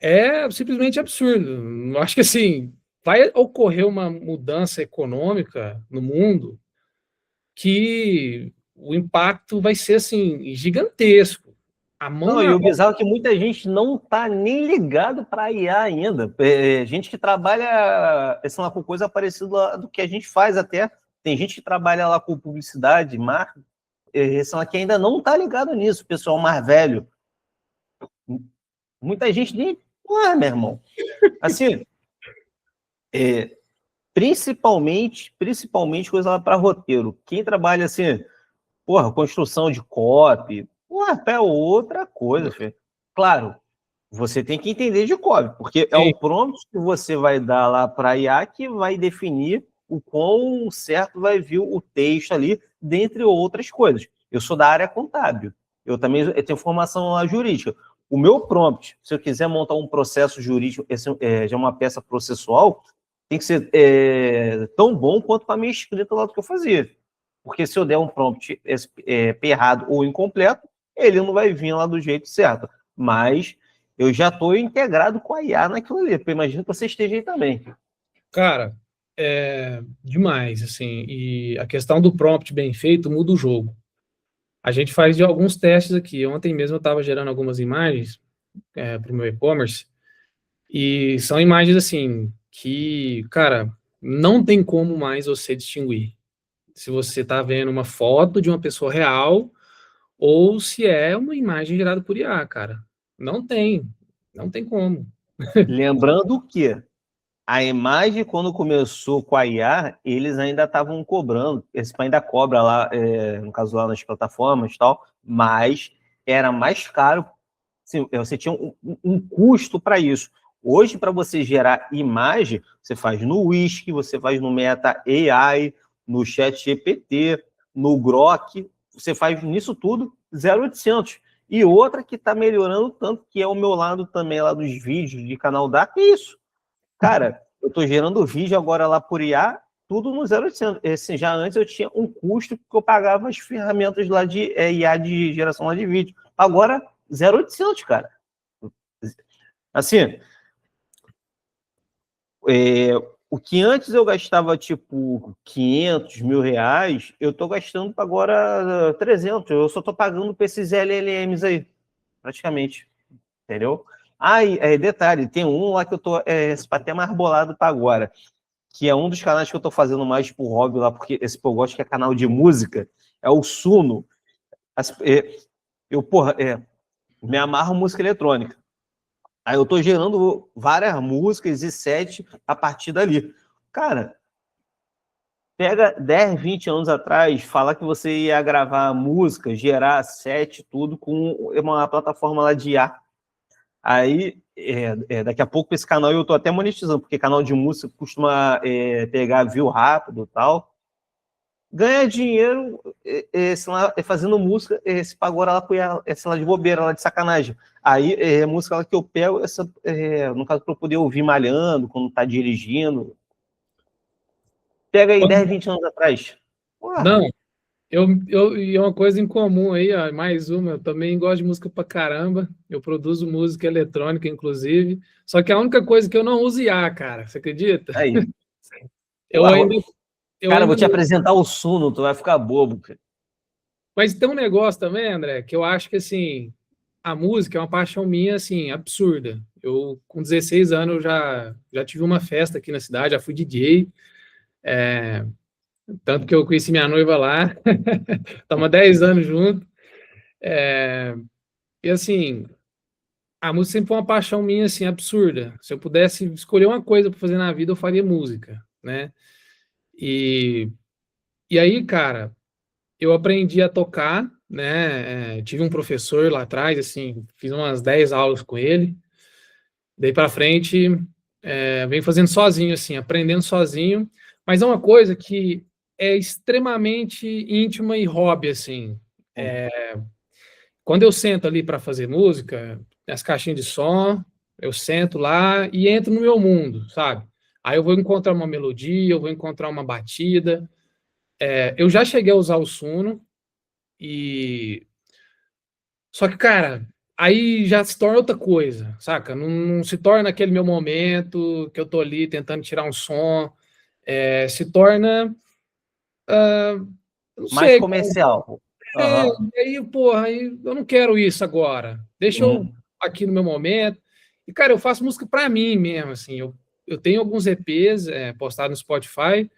é simplesmente absurdo. Eu acho que assim, vai ocorrer uma mudança econômica no mundo que o impacto vai ser assim gigantesco. A mão Não, e na o bizarro é que muita gente não está nem ligado para a IA ainda. Gente que trabalha, essa é uma coisa parecida do que a gente faz até. Tem gente que trabalha lá com publicidade, marca, são que ainda não está ligado nisso, pessoal mais velho. Muita gente nem. Ué, meu irmão. Assim, principalmente coisa lá para roteiro. Quem trabalha assim, porra, construção de copy, uma pé ou outra coisa, filho. Claro, você tem que entender de copy, porque é Sim. o prompt que você vai dar lá para a IA que vai definir o quão certo vai vir o texto ali, dentre outras coisas. Eu sou da área contábil. Eu tenho formação lá jurídica. O meu prompt, se eu quiser montar um processo jurídico, já é uma peça processual, tem que ser tão bom quanto para a minha escrita lá do que eu fazia. Porque se eu der um prompt errado ou incompleto, ele não vai vir lá do jeito certo. Mas eu já estou integrado com a IA naquilo ali. Eu imagino que você esteja aí também. Cara, é demais, assim, e a questão do prompt bem feito muda o jogo. A gente faz de alguns testes aqui. Ontem mesmo eu estava gerando algumas imagens para o meu e-commerce, e são imagens assim que, cara, não tem como mais você distinguir se você está vendo uma foto de uma pessoa real ou se é uma imagem gerada por IA, cara. Não tem como. Lembrando que a imagem, quando começou com a IA, eles ainda estavam cobrando, esse ainda cobra lá, no caso lá nas plataformas e tal, mas era mais caro, assim, você tinha um custo para isso. Hoje, para você gerar imagem, você faz no Whisky, você faz no Meta AI, no ChatGPT, no Grok, você faz nisso tudo 0,800. E outra que está melhorando tanto, que é o meu lado também, lá dos vídeos de canal Dark, é isso. Cara, eu estou gerando vídeo agora lá por IA, tudo no 0800. Já antes eu tinha um custo que eu pagava as ferramentas lá de IA de geração lá de vídeo. Agora, 0800, cara. Assim, o que antes eu gastava, tipo, 500 mil reais, eu estou gastando agora 300. Eu só estou pagando para esses LLMs aí, praticamente. Entendeu? Detalhe, tem um lá que eu tô até mais bolado para agora, que é um dos canais que eu tô fazendo mais por hobby lá, porque esse que eu gosto, que é canal de música, é o Suno. Porra, me amarro música eletrônica. Aí eu tô gerando várias músicas e sets a partir dali. Cara, pega 10, 20 anos atrás, falar que você ia gravar música, gerar set, tudo com uma plataforma lá de IA. Aí, daqui a pouco esse canal eu tô até monetizando, porque canal de música costuma pegar view rápido e tal. Ganha dinheiro fazendo música, se pagou lá com essa lá de bobeira, lá de sacanagem. Aí, música lá que eu pego, no caso, para eu poder ouvir malhando, quando tá dirigindo. Pega aí 10, 20 anos atrás. Não, e é uma coisa em comum aí, ó, mais uma, eu também gosto de música pra caramba, eu produzo música eletrônica, inclusive, só que a única coisa que eu não uso IA, cara, você acredita? Aí. Eu ainda, Cara, vou te apresentar o Suno, tu vai ficar bobo, cara. Mas tem um negócio também, André, que eu acho que, assim, a música é uma paixão minha, assim, absurda. Eu, com 16 anos, eu já tive uma festa aqui na cidade, já fui DJ, tanto que eu conheci minha noiva lá, estamos há 10 anos juntos. E, assim, a música sempre foi uma paixão minha, assim, absurda. Se eu pudesse escolher uma coisa para fazer na vida, eu faria música, né? E aí, cara, eu aprendi a tocar, né? Tive um professor lá atrás, assim, fiz umas 10 aulas com ele. Daí para frente, venho fazendo sozinho, assim, aprendendo sozinho. Mas é uma coisa que é extremamente íntima e hobby, assim. Quando eu sento ali para fazer música, as caixinhas de som, eu sento lá e entro no meu mundo, sabe? Aí eu vou encontrar uma melodia, eu vou encontrar uma batida. Eu já cheguei a usar o Suno e só que, cara, aí já se torna outra coisa, saca? Não se torna aquele meu momento que eu tô ali tentando tirar um som. Se torna, não Mais sei, comercial. é, Aham. e aí, porra, aí eu não quero isso agora. Deixa eu Uhum. aqui no meu momento. E, cara, eu faço música pra mim mesmo, assim. Eu tenho alguns EPs postados no Spotify,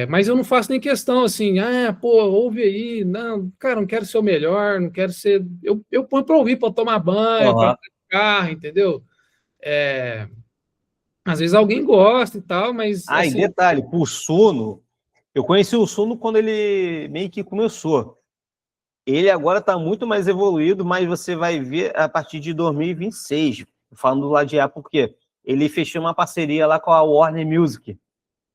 mas eu não faço nem questão assim, pô, ouve aí. Não, cara, não quero ser o melhor, não quero ser. Eu ponho pra ouvir, pra tomar banho, pra Aham. andar de carro, entendeu? Às vezes alguém gosta e tal, mas Ah, e assim, detalhe, o Suno, eu conheci o Suno quando ele meio que começou. Ele agora está muito mais evoluído, mas você vai ver a partir de 2026, falando do lado de A, porque ele fechou uma parceria lá com a Warner Music.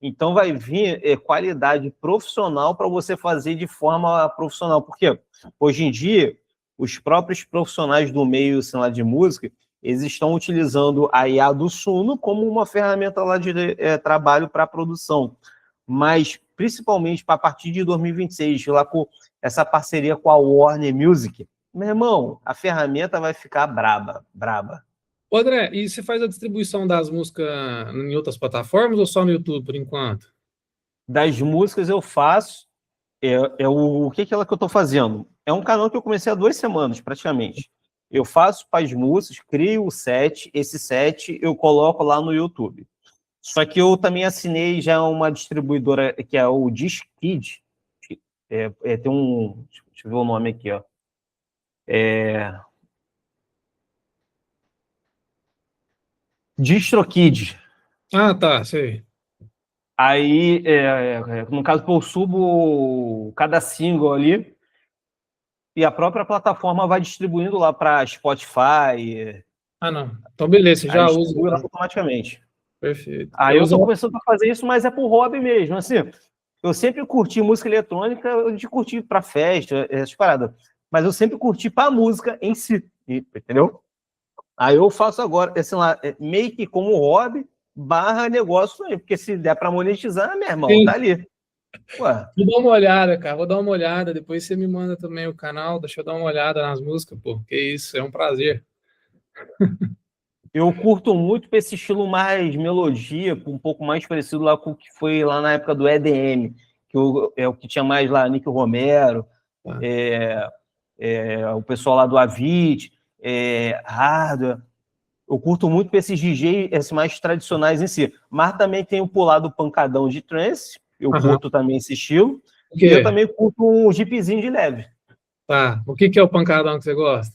Então vai vir qualidade profissional para você fazer de forma profissional. Porque hoje em dia, os próprios profissionais do meio, sei lá, de música, eles estão utilizando a IA do Suno como uma ferramenta lá de trabalho para produção. Mas, principalmente para a partir de 2026, lá com essa parceria com a Warner Music, meu irmão, a ferramenta vai ficar braba, braba. ô, André, e você faz a distribuição das músicas em outras plataformas ou só no YouTube por enquanto? Das músicas eu faço, o que é que eu estou fazendo? É um canal que eu comecei há 2 semanas, praticamente. Eu faço para as músicas, crio o set, esse set eu coloco lá no YouTube. Só que eu também assinei já uma distribuidora que é o Disckid. Tem um. Deixa eu ver o nome aqui, ó. DistroKid. Ah, tá, sei. Aí, no caso, eu subo cada single ali e a própria plataforma vai distribuindo lá para Spotify, Ah, não. Então, beleza, você aí já usa. distribui lá automaticamente. Perfeito. Aí Eu eu uso. tô começando a fazer isso, mas é por hobby mesmo. Assim, eu sempre curti música eletrônica, eu de curtir para festa, essas paradas. Mas eu sempre curti para música em si, entendeu? Aí eu faço agora, assim lá, meio que como hobby, barra negócio também, porque se der para monetizar, meu irmão, tá Sim. ali. Ué, Vou dar uma olhada, cara. Vou dar uma olhada. Depois você me manda também o canal. Deixa eu dar uma olhada nas músicas, pô. Que isso, é um prazer. eu curto muito esse estilo mais melodia, um pouco mais parecido lá com o que foi lá na época do EDM, é o que tinha mais lá, Nick Romero, Tá. é, o pessoal lá do Avicii, Hardware. Eu curto muito esses DJ esses mais tradicionais em si, mas também tem o pular do pancadão de trance, eu Aham. curto também esse estilo, O e eu quê? também curto um jeepzinho de leve. Tá. O que que é o pancadão que você gosta?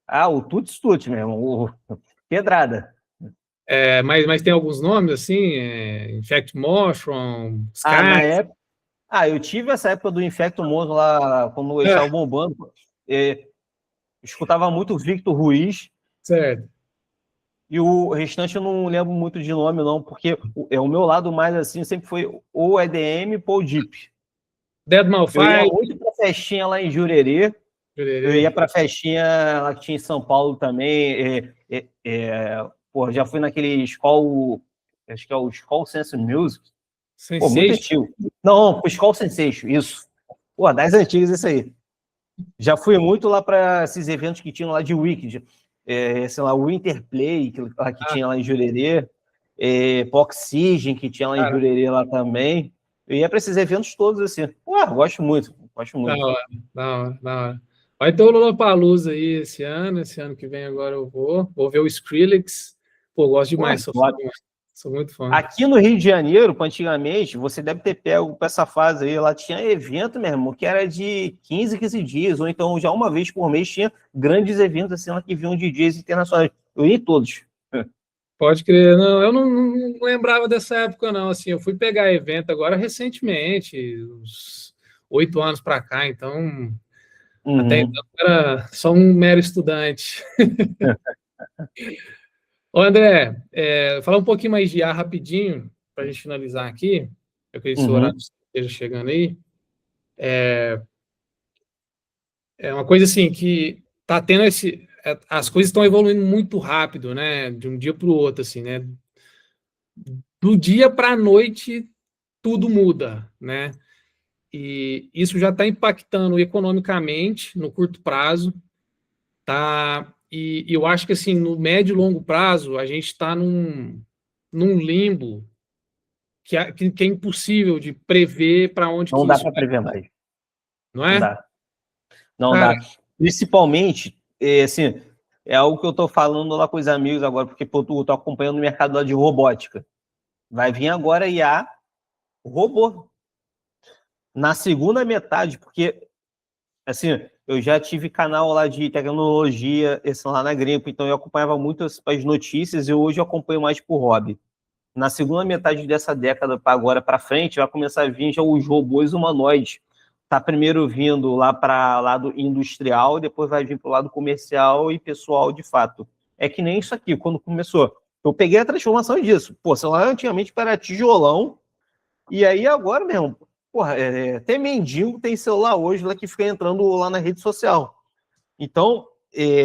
Ah, o Tuts Tuts mesmo, o Pedrada. Mas tem alguns nomes assim? Infect Motion, Ah, Sky. na época. Ah, eu tive essa época do Infecto Mozo lá, quando eles É, estavam bombando. Escutava muito o Victor Ruiz, certo. e o restante eu não lembro muito de nome, não, porque o meu lado mais assim sempre foi ou EDM ou Deep. Dead Eu ia Malphite, muito pra festinha lá em Jurerê, eu ia Jurerê. pra festinha lá que tinha em São Paulo também. Pô, já fui naquele Skol, acho que é o Skol Sense Music. Pô, muito Sensation. antigo. Não, o Skol Sensation, isso. Pô, das antigas, isso aí. Já fui muito lá para esses eventos que tinham lá de Wicked, sei lá, o Interplay, que Ah, tinha lá em Jurerê, Oxygen, que tinha lá em cara, Jurerê lá também. Eu ia para esses eventos todos assim. Ué, gosto muito, gosto da muito. hora, da hora, da hora. Vai ter o Lollapalooza aí esse ano que vem agora eu vou ver o Skrillex. Pô, gosto Pô, demais, sou fã top. demais, sou muito fã. Aqui no Rio de Janeiro, antigamente, você deve ter pego para essa fase aí, lá tinha evento, meu irmão, que era de 15 dias, ou então já uma vez por mês tinha grandes eventos assim lá que vinham DJs internacionais. Eu ia em todos. Pode crer, não, eu não lembrava dessa época não, assim, eu fui pegar evento agora recentemente, uns 8 anos para cá, então Até Uhum. então era só um mero estudante. Ô, André, falar um pouquinho mais de IA rapidinho, para a gente finalizar aqui. Eu acredito que o horário Uhum. esteja chegando aí. É uma coisa assim que tá tendo as coisas estão evoluindo muito rápido, né? De um dia para o outro, assim, né? Do dia para a noite, tudo muda, né? E isso já está impactando economicamente no curto prazo, tá? E eu acho que assim, no médio e longo prazo, a gente está num limbo que é impossível de prever para onde Não que dá isso para vai, prever mais. não Não é? dá. Não Cara, dá. Principalmente, assim, é algo que eu estou falando lá com os amigos agora, porque pô, eu tô acompanhando o mercado lá de robótica. Vai vir agora IA robô. Na segunda metade, porque, assim, eu já tive canal lá de tecnologia, esse lá na Grimpo, então eu acompanhava muito as notícias e hoje eu acompanho mais por hobby. Na segunda metade dessa década para agora para frente, vai começar a vir já os robôs humanoides. Tá primeiro vindo lá para lado industrial, depois vai vir para o lado comercial e pessoal de fato. É que nem isso aqui, quando começou. Eu peguei a transformação disso. Pô, celular antigamente era tijolão, e aí agora mesmo, porra, até mendigo tem celular hoje lá que fica entrando lá na rede social. Então,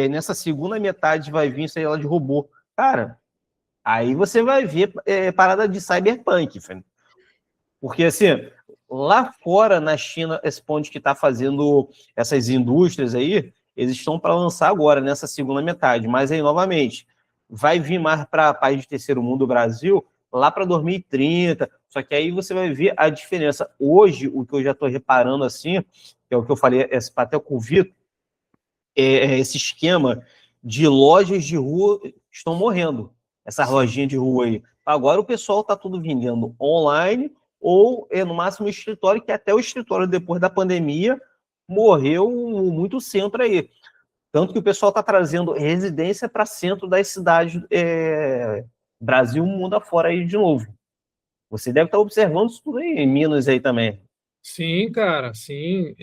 nessa segunda metade vai vir isso aí lá de robô. Cara, aí você vai ver parada de cyberpunk, filho. Porque, assim, lá fora, na China, esse ponto que está fazendo essas indústrias aí, eles estão para lançar agora, nessa segunda metade. Mas aí, novamente, vai vir mais para país de terceiro mundo, o Brasil, lá para 2030. Só que aí você vai ver a diferença. Hoje, o que eu já estou reparando, assim, que é o que eu falei até com o Vitor, esse esquema de lojas de rua estão morrendo. Essas sim. lojinhas de rua aí. Agora o pessoal está tudo vendendo online ou no máximo escritório, que até o escritório depois da pandemia morreu muito centro aí. Tanto que o pessoal está trazendo residência para centro das cidades, Brasil, mundo afora aí de novo. Você deve estar observando isso tudo aí em Minas aí também. Sim, cara, sim.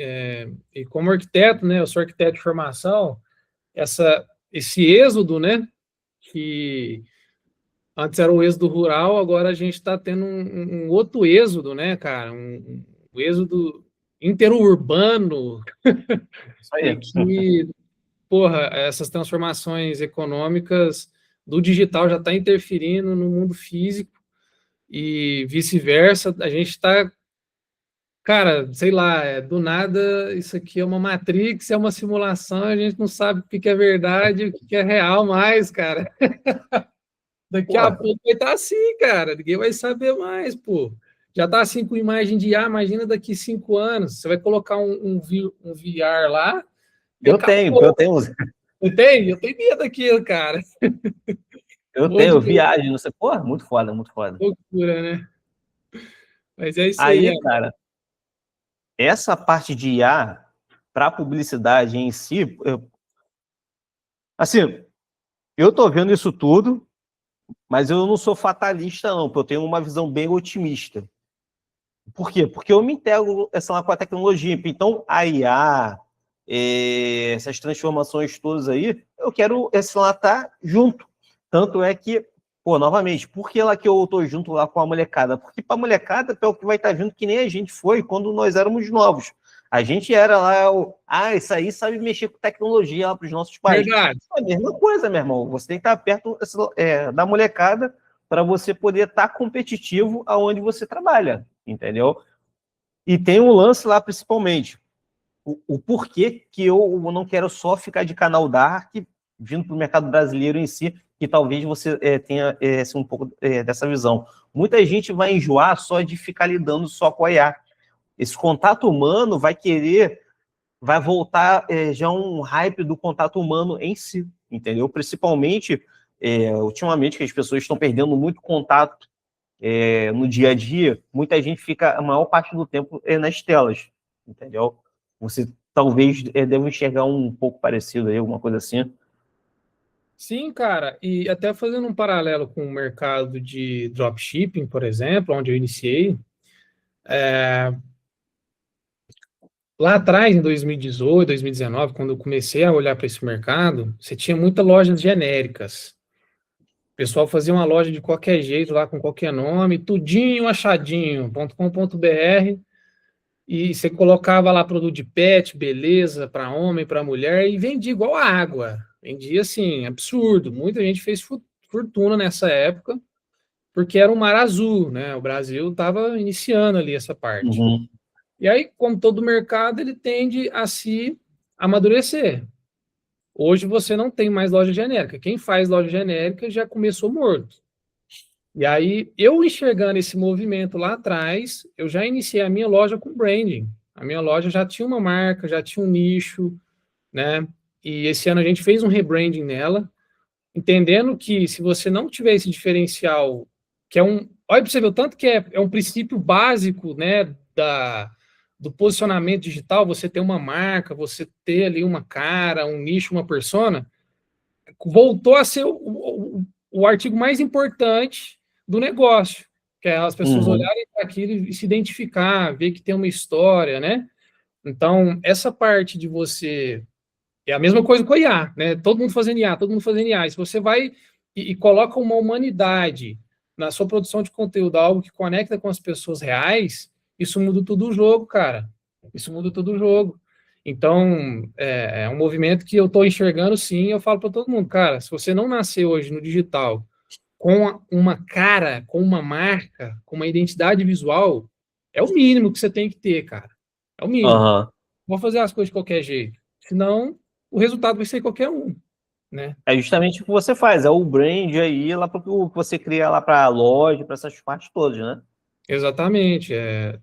E como arquiteto, né? Eu sou arquiteto de formação, esse êxodo, né? Que antes era o êxodo rural, agora a gente está tendo um outro êxodo, né, cara? Um êxodo interurbano Isso e aí. que, porra, essas transformações econômicas do digital já está interferindo no mundo físico e vice-versa. A gente está, cara, sei lá, do nada isso aqui é uma Matrix, é uma simulação, a gente não sabe o que que é verdade, o que que é real mais, cara. Daqui a Porra, pouco vai estar assim, cara. Ninguém vai saber mais, pô. Já está assim com imagem de IA, imagina daqui 5 anos. Você vai colocar um VR lá e eu acabou. tenho, Entende? Eu tenho medo daquilo, cara. eu Morro tenho de medo. viagem, não sei, porra, muito foda, muito foda. Loucura, né? Mas é isso aí. Aí, cara, essa parte de IA para publicidade em si, assim, eu tô vendo isso tudo, mas eu não sou fatalista, não, porque eu tenho uma visão bem otimista. Por quê? Porque eu me integro essa com a tecnologia. Então, a IA, essas transformações todas aí, eu quero esse lá estar junto. Tanto é que, pô, novamente, por que lá que eu tô junto lá com a molecada? Porque para a molecada é o que vai estar vindo que nem a gente foi quando nós éramos novos. A gente era lá, isso aí sabe mexer com tecnologia lá para os nossos pais. Verdade. É a mesma coisa, meu irmão. Você tem que estar perto da molecada para você poder estar competitivo aonde você trabalha, entendeu? E tem um lance lá, principalmente, o porquê que eu não quero só ficar de canal dark, vindo para o mercado brasileiro em si, que talvez você tenha um pouco dessa visão. Muita gente vai enjoar só de ficar lidando só com a IA. Esse contato humano vai voltar já um hype do contato humano em si, entendeu? Principalmente, ultimamente, que as pessoas estão perdendo muito contato no dia a dia, muita gente fica a maior parte do tempo nas telas, entendeu? Você talvez deva enxergar um pouco parecido aí, alguma coisa assim. Sim, cara. E até fazendo um paralelo com o mercado de dropshipping, por exemplo, onde eu iniciei, lá atrás, em 2018, 2019, quando eu comecei a olhar para esse mercado, você tinha muitas lojas genéricas. O pessoal fazia uma loja de qualquer jeito, lá com qualquer nome, tudinho achadinho.com.br, e você colocava lá produto de pet, beleza, para homem, para mulher, e vendia igual a água. Vendia assim, absurdo. Muita gente fez fortuna nessa época, porque era um mar azul, né? O Brasil estava iniciando ali essa parte. Uhum. E aí, como todo mercado, ele tende a se amadurecer. Hoje você não tem mais loja genérica. Quem faz loja genérica já começou morto. E aí, eu enxergando esse movimento lá atrás, eu já iniciei a minha loja com branding. A minha loja já tinha uma marca, já tinha um nicho, né? E esse ano a gente fez um rebranding nela, entendendo que se você não tiver esse diferencial, que é um. Olha para você ver o tanto que é um princípio básico, né? Do posicionamento digital, você ter uma marca, você ter ali uma cara, um nicho, uma persona, voltou a ser o artigo mais importante do negócio, que é as pessoas Uhum. olharem para aquilo e se identificar, ver que tem uma história, né? Então, essa parte de você. É a mesma coisa com a IA, né? Todo mundo fazendo IA, todo mundo fazendo IA. E se você vai e coloca uma humanidade na sua produção de conteúdo, algo que conecta com as pessoas reais, isso muda tudo o jogo, cara. Isso muda tudo o jogo. Então, é um movimento que eu estou enxergando, sim. Eu falo para todo mundo, cara, se você não nascer hoje no digital com uma cara, com uma marca, com uma identidade visual, é o mínimo que você tem que ter, cara. É o mínimo. Aham. Vou fazer as coisas de qualquer jeito. Senão, o resultado vai ser qualquer um, né? É justamente o que você faz, é o brand aí, lá para o que você cria lá para a loja, para essas partes todas, né? Exatamente.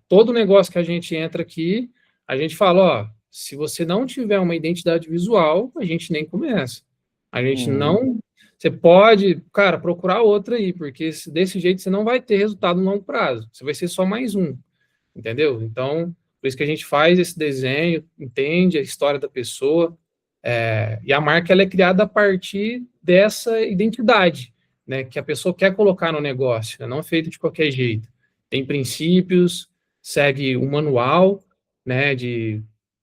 Todo negócio que a gente entra aqui, a gente fala, ó, se você não tiver uma identidade visual, a gente nem começa. A gente Uhum. não. Você pode, cara, procurar outra aí, porque desse jeito você não vai ter resultado no longo prazo. Você vai ser só mais um, entendeu? Então, por isso que a gente faz esse desenho, entende a história da pessoa, e a marca ela é criada a partir dessa identidade, né, que a pessoa quer colocar no negócio, não é feito de qualquer jeito. Tem princípios, segue um manual, né, de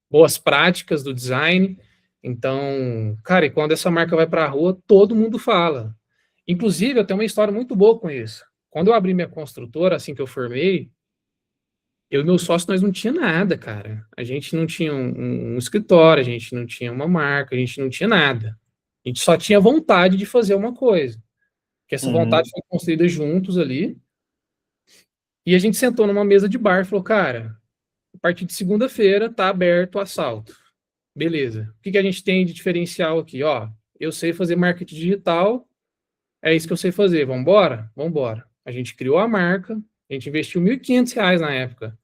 boas práticas do design. Então, cara, e quando essa marca vai para a rua, todo mundo fala. Inclusive, eu tenho uma história muito boa com isso. Quando eu abri minha construtora, assim que eu formei, eu e meu sócio, nós não tinha nada, cara. A gente não tinha um escritório, a gente não tinha uma marca, a gente não tinha nada. A gente só tinha vontade de fazer uma coisa. Que essa vontade Uhum. foi construída juntos ali. E a gente sentou numa mesa de bar e falou, cara, a partir de segunda-feira tá aberto o assalto. Beleza. O que que a gente tem de diferencial aqui? Ó, eu sei fazer marketing digital, é isso que eu sei fazer. Vamos embora? Vamos embora. A gente criou a marca, a gente investiu R$ 1.500 na época.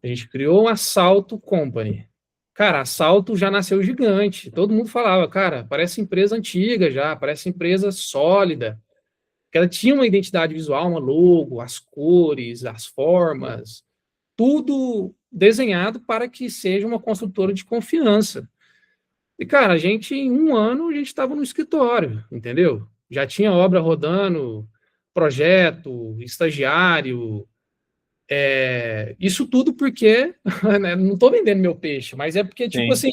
A gente criou um Assalto Company. Cara, Assalto já nasceu gigante. Todo mundo falava, cara, parece empresa antiga já, parece empresa sólida. Que ela tinha uma identidade visual, uma logo, as cores, as formas, tudo desenhado para que seja uma construtora de confiança. E, cara, a gente, em um ano, a gente estava no escritório, entendeu? Já tinha obra rodando, projeto, estagiário, isso tudo porque, né, não estou vendendo meu peixe, mas é porque, tipo Sim. assim,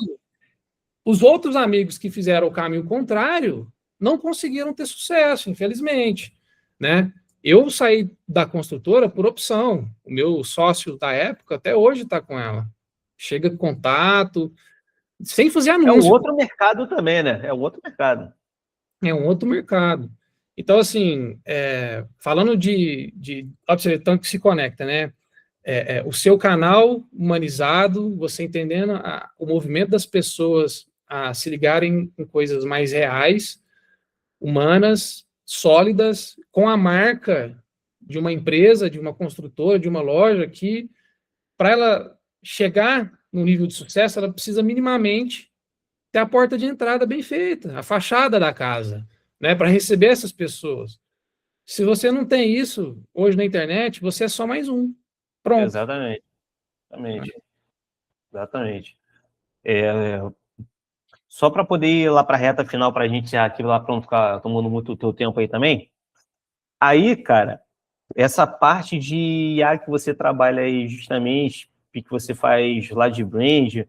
os outros amigos que fizeram o caminho contrário não conseguiram ter sucesso, infelizmente, né? Eu saí da construtora por opção. O meu sócio da época até hoje está com ela. Chega com contato, sem fazer É o anúncio. outro mercado também, né? É o outro mercado. É um outro mercado. Então, assim, falando ó, pra você ver, tanto que se conecta, né? O seu canal humanizado, você entendendo o movimento das pessoas a se ligarem com coisas mais reais, humanas, sólidas, com a marca de uma empresa, de uma construtora, de uma loja, que para ela chegar no nível de sucesso, ela precisa minimamente ter a porta de entrada bem feita, a fachada da casa, né, para receber essas pessoas. Se você não tem isso hoje na internet, você é só mais um. Pronto. Exatamente. Exatamente. Exatamente. É, só para poder ir lá para a reta final, para a gente aqui lá para não ficar tomando muito o teu tempo aí também. Aí, cara, essa parte de IA que você trabalha aí justamente, que você faz lá de brand,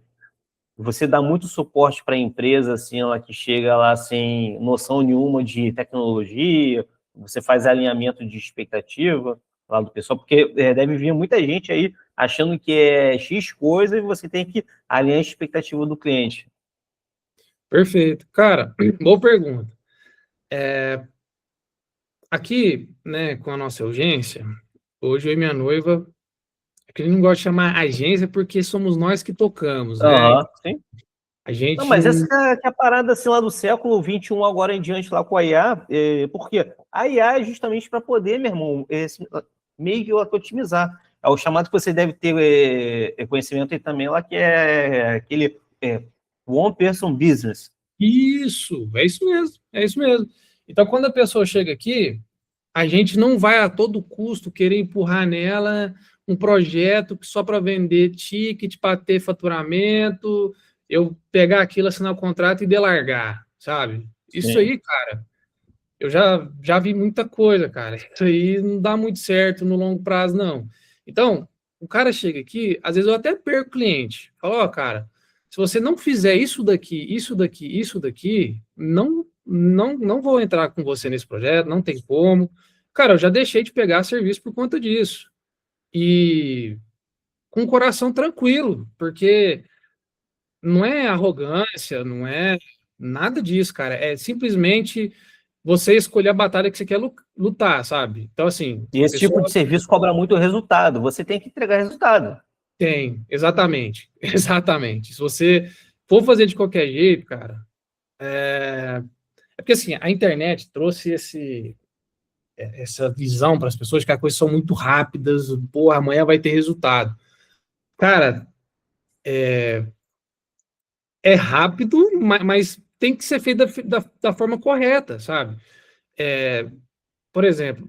você dá muito suporte para a empresa, assim, ela que chega lá sem noção nenhuma de tecnologia, você faz alinhamento de expectativa lá do pessoal, porque deve vir muita gente aí achando que é X coisa e você tem que alinhar a expectativa do cliente. Perfeito. Cara, boa pergunta. Aqui, né, com a nossa urgência, hoje eu e minha noiva, é que a gente não gosta de chamar agência porque somos nós que tocamos, né? Aham, sim. A Não, gente mas essa que é a parada assim, lá do século XXI, agora em diante, lá com a IA, porque a IA é justamente para poder, meu irmão, meio que otimizar. É o chamado que você deve ter conhecimento aí também, lá que é aquele One Person Business. Isso, é isso mesmo, é isso mesmo. Então, quando a pessoa chega aqui, a gente não vai a todo custo querer empurrar nela um projeto que só para vender ticket, para ter faturamento, eu pegar aquilo, assinar o contrato e delargar, sabe? Isso Sim. aí, cara, eu já vi muita coisa, cara. Isso aí não dá muito certo no longo prazo, não. Então, o cara chega aqui, às vezes eu até perco o cliente. Falo, ó, cara, se você não fizer isso daqui, isso daqui, isso daqui, não vou entrar com você nesse projeto, não tem como. Cara, eu já deixei de pegar serviço por conta disso. E com o coração tranquilo, porque não é arrogância, não é nada disso, cara. É simplesmente você escolher a batalha que você quer lutar, sabe? Então, assim, E a esse tipo pessoa de serviço cobra muito resultado. Você tem que entregar resultado. tem, exatamente, exatamente. Se você for fazer de qualquer jeito, cara, é porque assim, a internet trouxe essa visão para as pessoas que as coisas são muito rápidas, porra, amanhã vai ter resultado. Cara, é rápido, mas tem que ser feito da forma correta, sabe? Por exemplo,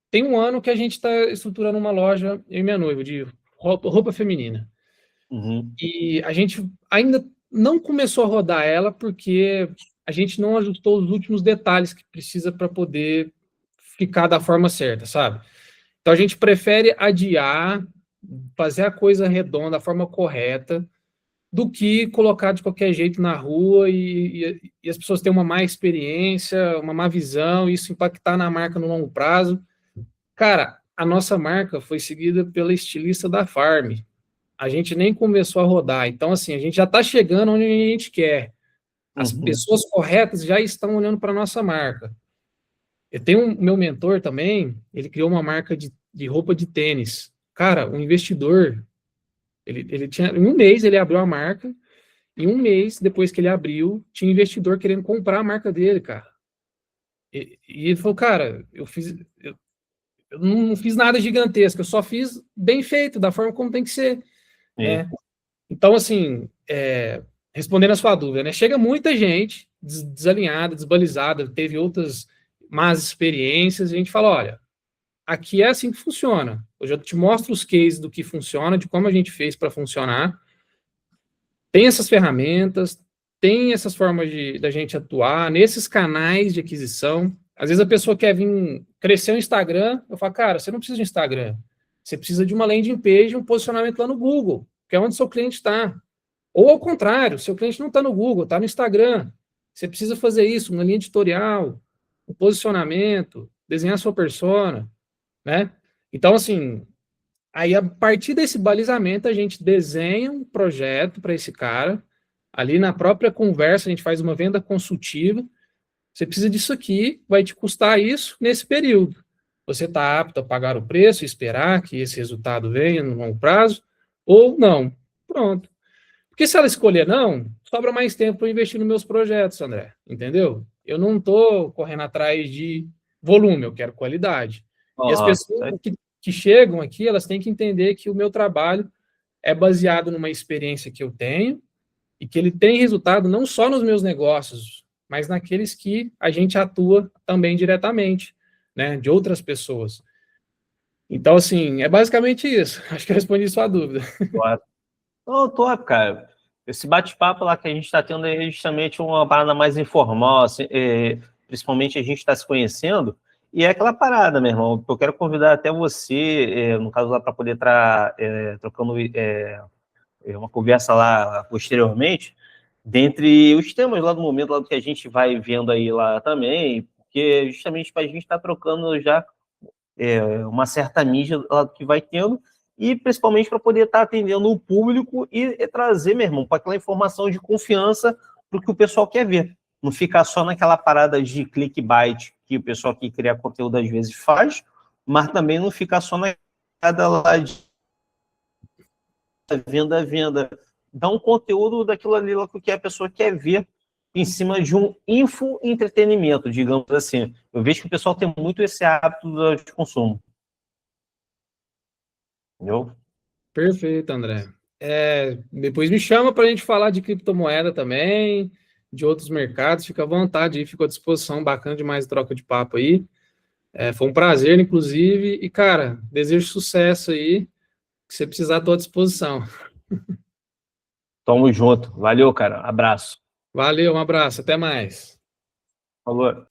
tem um ano que a gente está estruturando uma loja, eu e minha noiva, de roupa feminina. Uhum. E a gente ainda não começou a rodar ela porque a gente não ajustou os últimos detalhes que precisa para poder ficar da forma certa, sabe? Então a gente prefere adiar, fazer a coisa redonda da forma correta, do que colocar de qualquer jeito na rua e as pessoas terem uma má experiência, uma má visão, e isso impactar na marca no longo prazo. Cara, a nossa marca foi seguida pela estilista da Farm. A gente nem começou a rodar. Então, assim, a gente já está chegando onde a gente quer. As Uhum. pessoas corretas já estão olhando para a nossa marca. Eu tenho meu mentor também, ele criou uma marca de roupa de tênis. Cara, um investidor, ele tinha, em um mês ele abriu a marca, e um mês depois que ele abriu, tinha investidor querendo comprar a marca dele, cara. E ele falou, cara, eu não fiz nada gigantesco, eu só fiz bem feito, da forma como tem que ser, É. né? Então, assim, respondendo a sua dúvida, né? Chega muita gente desalinhada, desbalizada, teve outras más experiências, e a gente fala, olha, aqui é assim que funciona. Eu já te mostro os cases do que funciona, de como a gente fez para funcionar. Tem essas ferramentas, tem essas formas da gente atuar, nesses canais de aquisição. Às vezes a pessoa quer vir crescer o Instagram, eu falo, cara, você não precisa de Instagram. Você precisa de uma landing page, um posicionamento lá no Google, que é onde seu cliente está. Ou ao contrário, seu cliente não está no Google, está no Instagram. Você precisa fazer isso, uma linha editorial, um posicionamento, desenhar sua persona, né? Então, assim, aí a partir desse balizamento a gente desenha um projeto para esse cara. Ali na própria conversa a gente faz uma venda consultiva. Você precisa disso aqui, vai te custar isso nesse período. Você está apto a pagar o preço e esperar que esse resultado venha no longo prazo ou não? Pronto. Porque se ela escolher não, sobra mais tempo para investir nos meus projetos, André. Entendeu? Eu não estou correndo atrás de volume, eu quero qualidade. E as Aham. pessoas que chegam aqui, elas têm que entender que o meu trabalho é baseado numa experiência que eu tenho e que ele tem resultado não só nos meus negócios, mas naqueles que a gente atua também diretamente, né, de outras pessoas. Então, assim, é basicamente isso. Acho que eu respondi sua dúvida. Claro. Não, top, cara. Esse bate-papo lá que a gente está tendo é justamente uma parada mais informal, assim, principalmente a gente está se conhecendo. E é aquela parada, meu irmão. Eu quero convidar até você, no caso lá, para poder estar trocando uma conversa lá posteriormente, dentre os temas lá do momento, lá do que a gente vai vendo aí lá também, porque justamente para a gente estar trocando já uma certa mídia lá que vai tendo, e principalmente para poder estar atendendo o público e trazer, meu irmão, para aquela informação de confiança para o que o pessoal quer ver. Não ficar só naquela parada de clickbait que o pessoal que cria conteúdo às vezes faz, mas também não ficar só na parada lá de venda. Dá um conteúdo daquilo ali lá que a pessoa quer ver em cima de um infoentretenimento, digamos assim. Eu vejo que o pessoal tem muito esse hábito de consumo. Entendeu? Perfeito, André. Depois me chama para a gente falar de criptomoeda também, de outros mercados, fica à vontade aí, fico à disposição, bacana demais a troca de papo aí. Foi um prazer, inclusive, e, cara, desejo sucesso aí, se você precisar, estou à disposição. Tamo junto. Valeu, cara. Abraço. Valeu, um abraço, até mais. Falou.